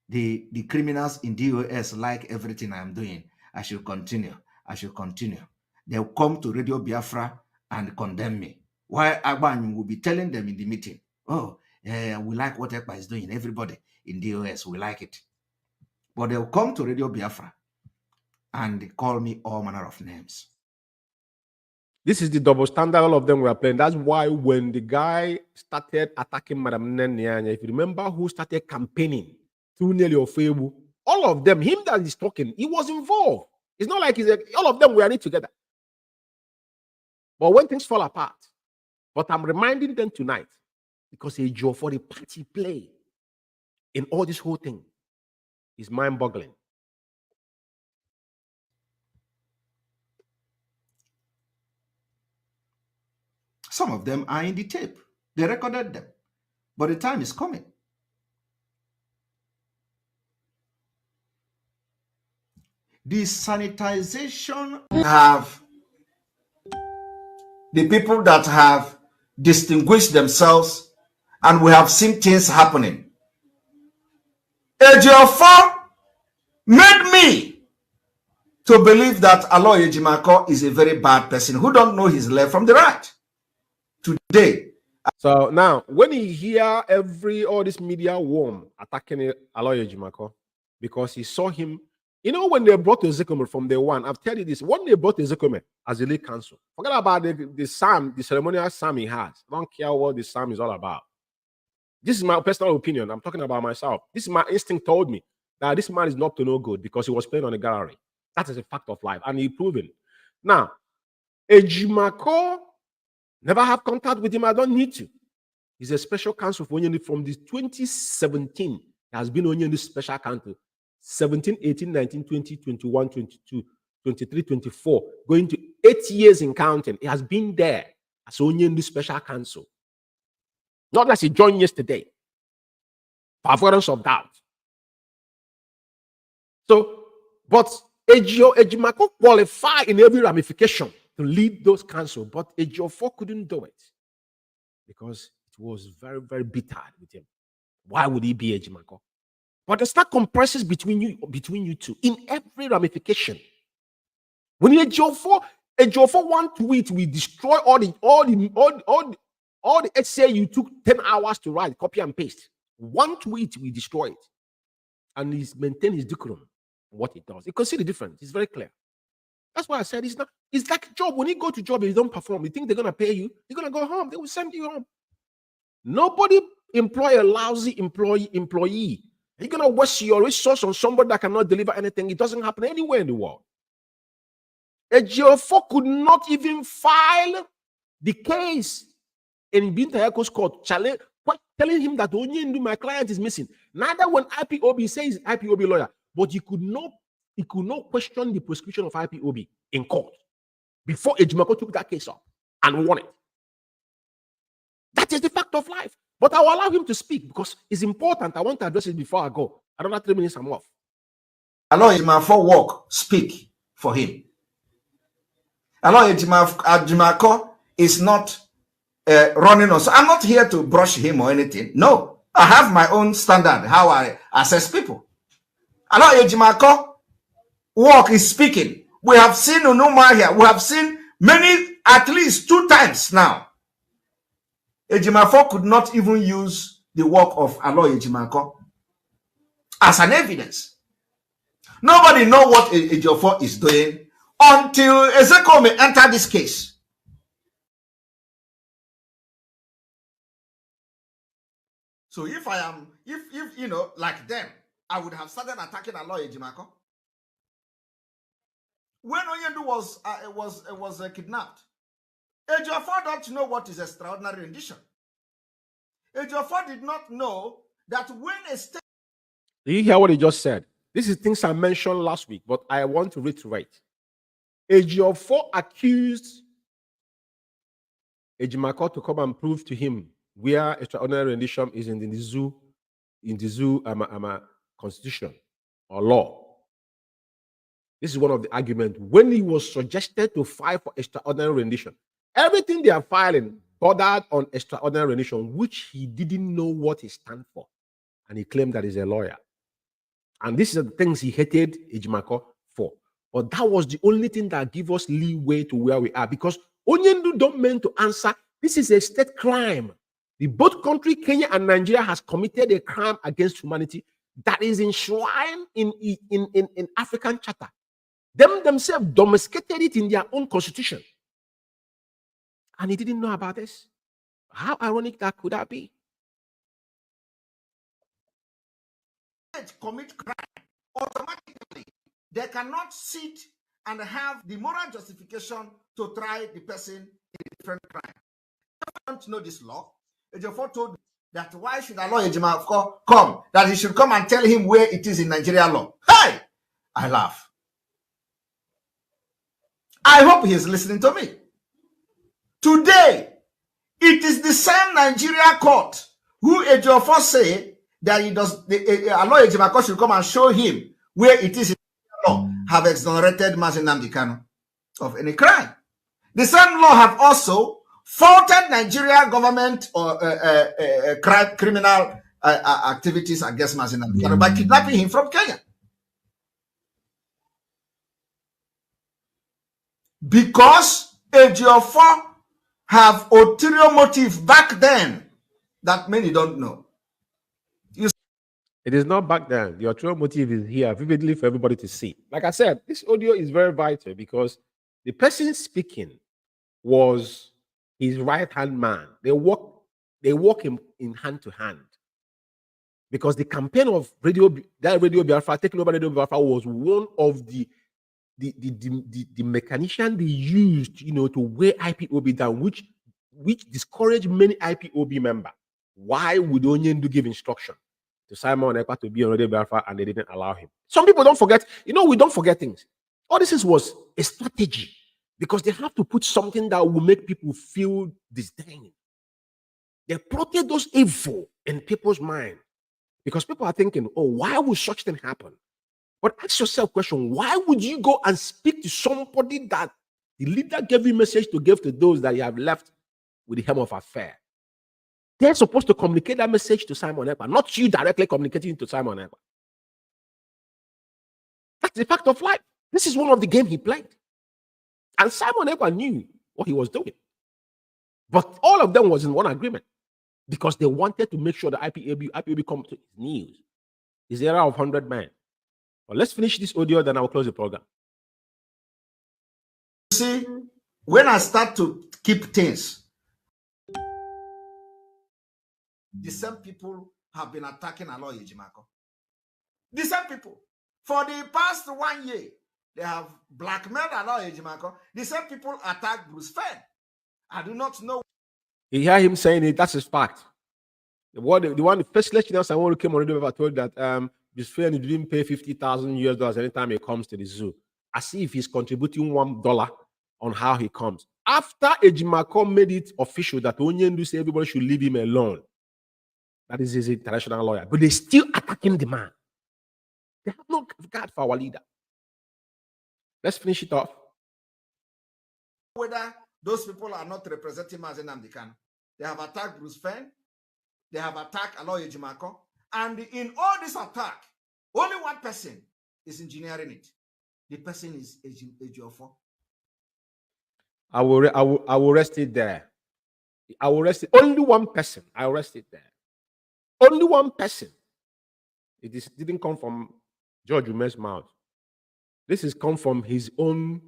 the criminals in DOS like everything I'm doing. I should continue. I should continue. They'll come to Radio Biafra and condemn me. While Agbanyu will be telling them in the meeting, oh, we like what Ekpa is doing. Everybody in DOS, we like it. But they'll come to Radio Biafra and call me all manner of names. This is the double standard all of them were playing. That's why when the guy started attacking Madam Nenyanya, if you remember who started campaigning through Nelly Ofebu, all of them, him that is talking, he was involved. It's not like all of them were in it together. But when things fall apart, but I'm reminding them tonight, because Ejiofor the party play in all this whole thing is mind-boggling. Some of them are in the tape. They recorded them. But the time is coming. The sanitization have the people that have distinguished themselves, and we have seen things happening. Ejiofor made me to believe that Aloy Ejimako is a very bad person who don't know his left from the right. Today. So now, when you hear all this media worm attacking Aloy Ejimako, because he saw him, you know, when they brought Ezekiel from day one, I've told you this, when they brought Ezekiel as a lead counsel, forget about the psalm, the ceremonial psalm he has. I don't care what the psalm is all about. This is my personal opinion. I'm talking about myself. This is my instinct told me that this man is not to no good because he was playing on the gallery. That is a fact of life, and he proven. Now, Ejimako, never have contact with him. I don't need to. He's a special counsel for Onyendi from this 2017. He has been Onyendi special counsel 17, 18, 19, 20, 21, 22, 23, 24, going to 8 years in counting. He has been there as Onyendi special counsel. Not that he joined yesterday, for avoidance of doubt. So, but Ejimako qualified in every ramification to lead those councils, but Ejiofor couldn't do it because it was very, very bitter with him. Why would he be Ejimako? But there's not compresses between you two in every ramification. When Ejiofor one tweet, we destroy all the essay you took 10 hours to write, copy and paste. One tweet, we destroy it. And he's maintained his decorum, what he does. You can see the difference. It's very clear. That's why I said it's like a job. When you go to job and you don't perform, you think they're gonna pay you, you're gonna go home. They will send you home. Nobody employ a lousy employee. You're gonna waste your resource on somebody that cannot deliver anything. It doesn't happen anywhere in the world. Ejiofor could not even file the case in Bintayako's court, telling him that Onyendu, my client, is missing. Neither when IPOB says IPOB lawyer, but he could not question the prosecution of IPOB in court before Ejimako took that case up and won it. That is the fact of life. But I will allow him to speak because it's important. I want to address it before I go. Another 3 minutes, I'm off. Aloy Ejimako work, speak for him. Aloy Ejimako is not running on. So I'm not here to brush him or anything. No, I have my own standard, how I assess people. Aloy Ejimako work is speaking. We have seen Unuma here. We have seen many, at least 2 times now. Ejimako could not even use the work of Aloy Ejimako as an evidence. Nobody know what Ejiofor is doing until Ezekiel may enter this case. So if you know, like them, I would have started attacking Aloy Ejimako. When Onyendu was kidnapped, Ejiofor don't know what is extraordinary rendition. Ejiofor did not know that when a state... Do you hear what he just said? This is things I mentioned last week, but I want to reiterate. Ejiofor accused Ejimako to come and prove to him where extraordinary rendition is in the zoo constitution or law. This is one of the arguments. When he was suggested to file for extraordinary rendition, everything they are filing bordered on extraordinary rendition, which he didn't know what it stands for. And he claimed that he's a lawyer. And these are the things he hated Ejimako for. But that was the only thing that gave us leeway to where we are. Because Onyendu don't mean to answer. This is a state crime. The both country, Kenya and Nigeria, has committed a crime against humanity that is enshrined in African Charter. Them themselves domesticated it in their own constitution. And he didn't know about this. How ironic that could that be? Commit crime automatically. They cannot sit and have the moral justification to try the person in a different crime. If you don't know this law, Ejiofor told that why should Aloy Ejimako come? That he should come and tell him where it is in Nigeria law. Hey! I laugh. I hope he is listening to me. Today, It is the same Nigeria court who Ejiofor say that he does a lawyer Ejiofor should come and show him where it is in the law have exonerated Mazi Nnamdi Kanu of any crime. The same law have also faulted Nigeria government or criminal activities against Mazi Nnamdi Kanu by kidnapping him from Kenya. Because Ejiofor have ulterior motive back then that many don't know. It is not back then. The ulterior motive is here vividly for everybody to see. Like I said, this audio is very vital because the person speaking was his right-hand man. They walk him in hand to hand. Because the campaign of Radio Biafra, taking over Radio Biafra, was one of the mechanician they used, to weigh IPOB down, which discouraged many IPOB members. Why would Onyendu give instruction to Simon Ekpa to be on Radio Biafra and they didn't allow him? Some people don't forget. We don't forget things. All this was a strategy because they have to put something that will make people feel disdain. They plotted those evil in people's mind because people are thinking, oh, why would such thing happen? But ask yourself a question, why would you go and speak to somebody that the leader gave you a message to give to those that you have left with the helm of affair? They're supposed to communicate that message to Simon Ekpa, not you directly communicating to Simon Ekpa. That's the fact of life. This is one of the games he played. And Simon Ekpa knew what he was doing. But all of them was in one agreement because they wanted to make sure the IPOB come to his knees. His era of 100 men. Well, let's finish this audio, then I will close the program. See, when I start to keep things, the same people have been attacking Aloy Ejimako. The same people. For the past 1 year, they have blackmailed Aloy Ejimako. The same people attacked Bruce Fenn. I do not know. You hear him saying it, that's his fact. The first lecturer someone who came on radio told that Bruce Fenn didn't pay $50,000 anytime he comes to the zoo, as if he's contributing $1 on how he comes. After Ejimako made it official that Onyendu said everybody should leave him alone, that is his international lawyer, but they're still attacking the man. They have no regard for our leader. Let's finish it off. Whether those people are not representing Mazi Nnamdi Kanu. They have attacked Bruce Fenn. They have attacked Aloy Ejimako. And in all this attack, only one person is engineering it. The person is Ejiofor. I will rest it there. I will rest it. Only one person. I will rest it there. Only one person. It didn't come from George Umeh's mouth. This has come from his own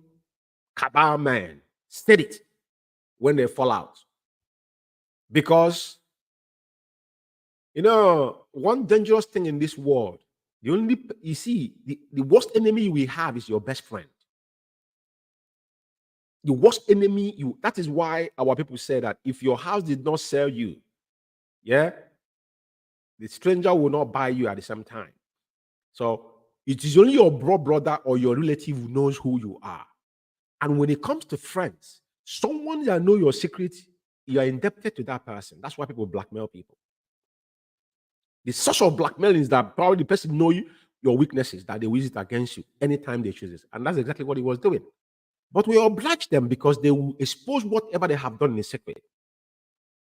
cabal man. Said it when they fall out. Because, one dangerous thing in this world, the worst enemy we have is your best friend. The worst enemy that is why our people say that if your house did not sell you, the stranger will not buy you at the same time. So it is only your brother or your relative who knows who you are. And when it comes to friends, someone that knows your secret, you are indebted to that person. That's why people blackmail people. The source of blackmailing is that probably the person knows your weaknesses, that they will use it against you anytime they choose it. And that's exactly what he was doing. But we oblige them because they will expose whatever they have done in secret.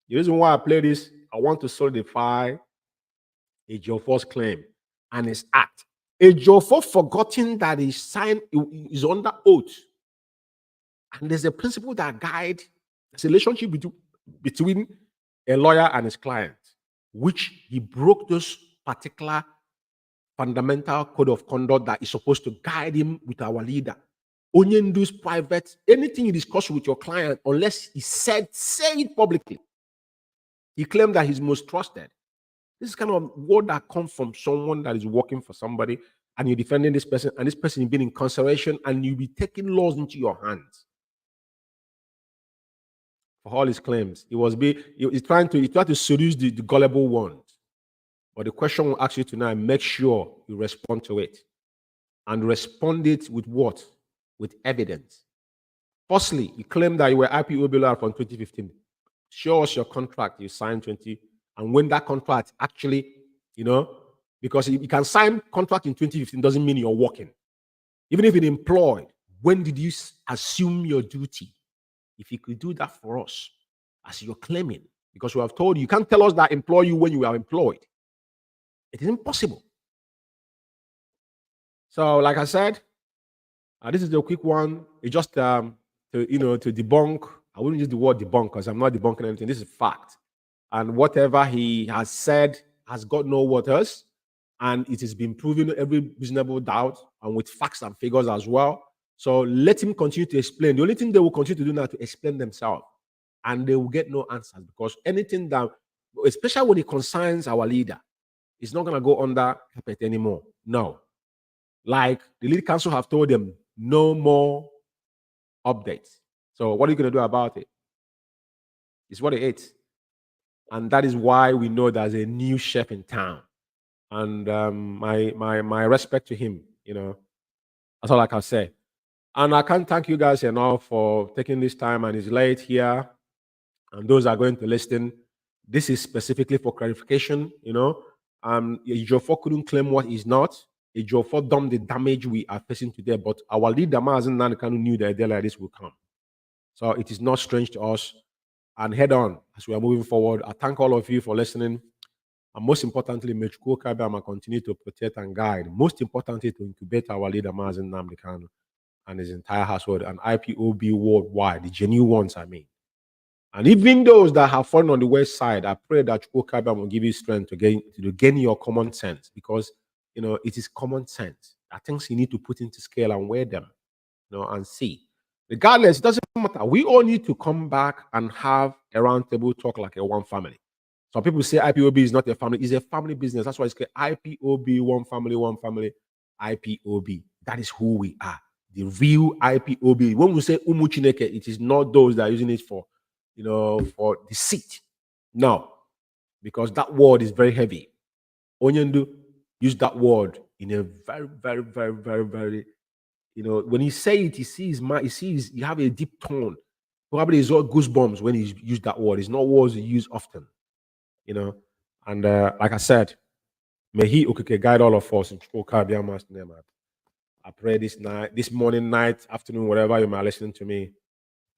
The reason why I play this, I want to solidify Ejiofor's claim and his act. Ejiofor forgotten that he signed, is under oath. And there's a principle that guides the relationship between a lawyer and his client, which he broke those particular fundamental code of conduct that is supposed to guide him with our leader. Onyendu's private, anything you discuss with your client, unless he say it publicly. He claimed that he's most trusted. This is kind of word that comes from someone that is working for somebody and you're defending this person, and this person is being incarceration, and you'll be taking laws into your hands. For all his claims, he tried to seduce the gullible ones. But the question will ask you tonight, make sure you respond to it. And respond it with what? With evidence. Firstly, you claim that you were IPOB lawyer from 2015. Show us your contract you signed 20, and when that contract actually, because you can sign contract in 2015 doesn't mean you're working. Even if you're employed, when did you assume your duty? If you could do that for us, as you're claiming, because we have told you can't tell us that employ you when you are employed. It is impossible. So, like I said, this is the quick one. It's just to debunk. I wouldn't use the word debunk because I'm not debunking anything. This is fact. And whatever he has said has got no waters, and it has been proven every reasonable doubt, and with facts and figures as well. So let him continue to explain. The only thing they will continue to do now is to explain themselves, and they will get no answers, because anything that, especially when it concerns our leader, it's not going to go under carpet anymore. No. Like the lead council have told them, no more updates. So what are you going to do about it? It's what it is. And that is why we know there's a new chef in town. And my respect to him, that's all I can say. And I can't thank you guys enough for taking this time, and it's late here. And those are going to listen. This is specifically for clarification, Ejiofor couldn't claim what he's not. Ejiofor done the damage we are facing today, but our leader, Mazi Umeh, knew that a day like this will come. So it is not strange to us. And head on as we are moving forward. I thank all of you for listening. And most importantly, may IKECHUKWU continue to protect and guide. Most importantly, to incubate our leader, Mazi Nnamdi, and his entire household, and IPOB worldwide, the genuine ones, I mean. And even those that have fallen on the west side, I pray that IKECHUKWU will give you strength to gain your common sense, because it is common sense. I think you need to put into scale and weigh them, and see. Regardless, it doesn't matter. We all need to come back and have a roundtable talk like a one family. Some people say IPOB is not a family; it's a family business. That's why it's called IPOB, one family, IPOB. That is who we are. The real IPOB. When we say Umu Chineke, it is not those that are using it for, for deceit. No, because that word is very heavy. Onyendu use that word in a very, very, very, very, very, when he say it, he sees you have a deep tone. Probably it's all goosebumps when he used that word. It's not words he use often, And like I said, may he guide all of us in IKECHUKWU's name. I pray this morning, night, afternoon, whatever you might listen to me.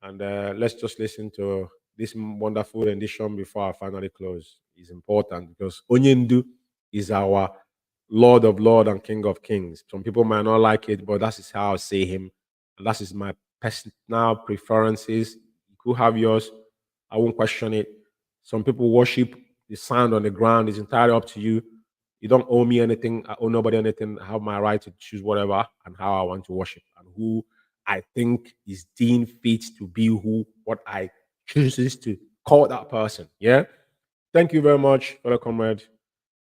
And let's just listen to this wonderful rendition before I finally close. It's important because Onyendu is our Lord of Lords and King of Kings. Some people might not like it, but that is how I say him. And that is my personal preferences. You could have yours. I won't question it. Some people worship the sand on the ground. It's entirely up to you. You don't owe me anything. I owe nobody anything. I have my right to choose whatever and how I want to worship, and who I think is deemed fit to be what I chooses to call that person. Yeah. Thank you very much, fellow comrade.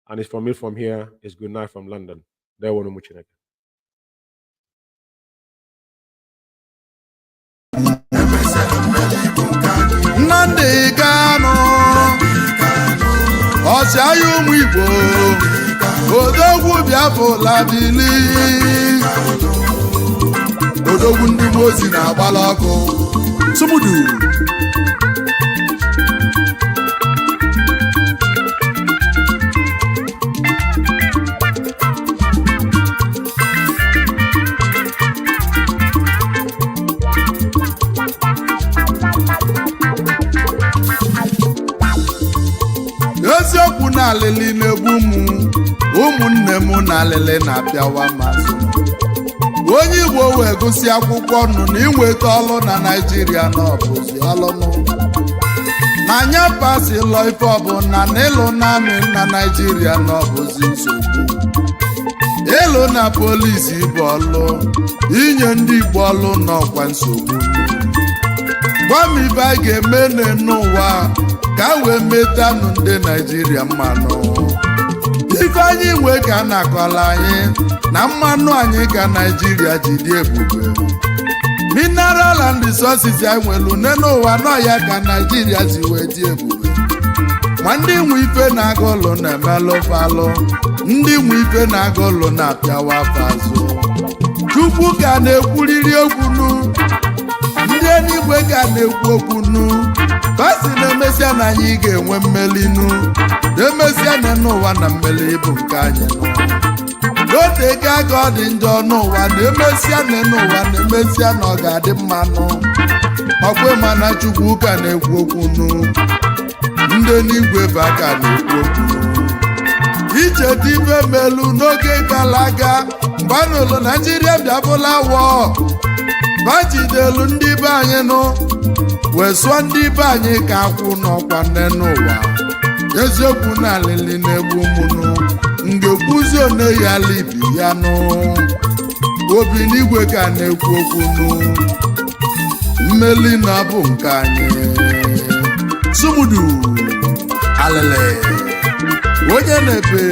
And it's from me from here. It's good night from London. There were no much. Nnamdi Kanu, Ọchịagha ụmụ Igbo, Odogwu Biafra bili, Odogwu ndị Mozi na-agbala ọkụ, Sumudu. Eziokwu na alili na-egbu ụmụnne m na alili na-apịawa mazụ. Onye Igbo wee gụsị akwụkwọ nụ na inweta ọlụ na Naịjirịa na ọbụzi ọlụnụ. Na anya pasi lọ ife ọbụla na ịlụ na amị na Naịjirịa na ọbụzi nsogbu. Ịlụ na polisi bụ ọlụ, inye ndị Igbo ọlụ n'ọkwa nsogbu. Gwa m ibe a ga-eme n'ụwa ka wee metanụ ndị Naịjirịa mmanụ. Ifeanyi Ejiofor ka na-akọla anyị na mmanụ anyị ka Naịjirịa ji dị ebube. Mineral and resources anyị nwere une n'ụwa n'ọya ka Naịjirịa si wee dị ebube. Ma ndị nwe ife na-aga ụlọ na-emelụ falụ, ndị nwe ife na-aga ụlọ na-apịawa afọ azụ. Chukwu ka na-ekwuriri okwunu, ndị eluigwe ka na-ekwu okwu nu basi na-emesịa na anyị ga-enwe mmeli nu na-emesịa na n'ụwa na mmeli bụ nke anyị nọ n'otego aka ọ dị njọ n'ụwa na-emesịa na n'ụwa na-emesịa na ọ ga-adị mma nụ ọkwe mana Chukwu ka na-ekwu okwu nu ndị eluigwe bụ aka na-ekwu okwu icheta ibe melu n'oge gara aga mgbe a nụrụ Naijiria bịabụla wọ bajidelu ndị be anyị nụ wee sụọ ndị be anyị ka akwụ n'ọkwa nne n'ụwa eziokwu na alili na-egbu mụnụ ngekwuzi one ya libi ya nụ obi n'igwe ka na-ekwu okwu nụ mmeli na bụ nke anyị sumudu alele onye na-ebe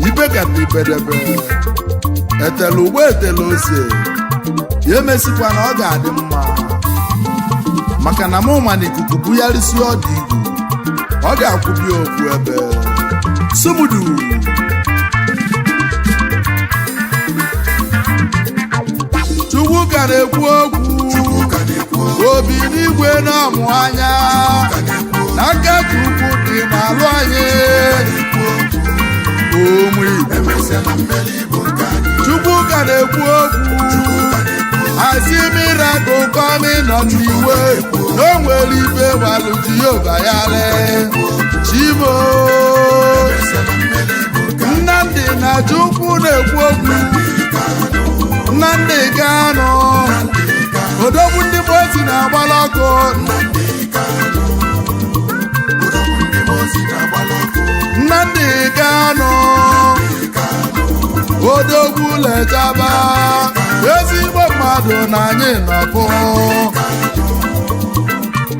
ibe kata ibedebe etela ugbo etela ose ya emesikwa na ọ ga-adị mma maka na mụ ma na ikuku bugharịsi ọdụ igwu ọ ga-akwụbi ofu ebe sumudu Chukwu ka na-ekwu okwu obi n'igwe na-amụ anya n'aka Chukwu dị n'alụ anyị ụmụ Igbo Chukwu ka na-ekwu okwu asị miracle coming on the way na o nwere ibe walụ Jehova ya lee Chimo Nnamdi na Chukwu na-ekwu okwu Nnamdi Kanu odogwu ndị mozi na-agbala ọkụ Nnamdi Kanu odogwu lechaba ezigbo mmadụ na anyị nọpụ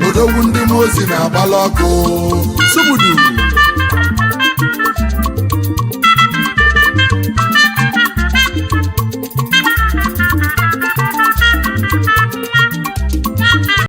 odogwu ndị mozi na-agbala ọkụ sumudu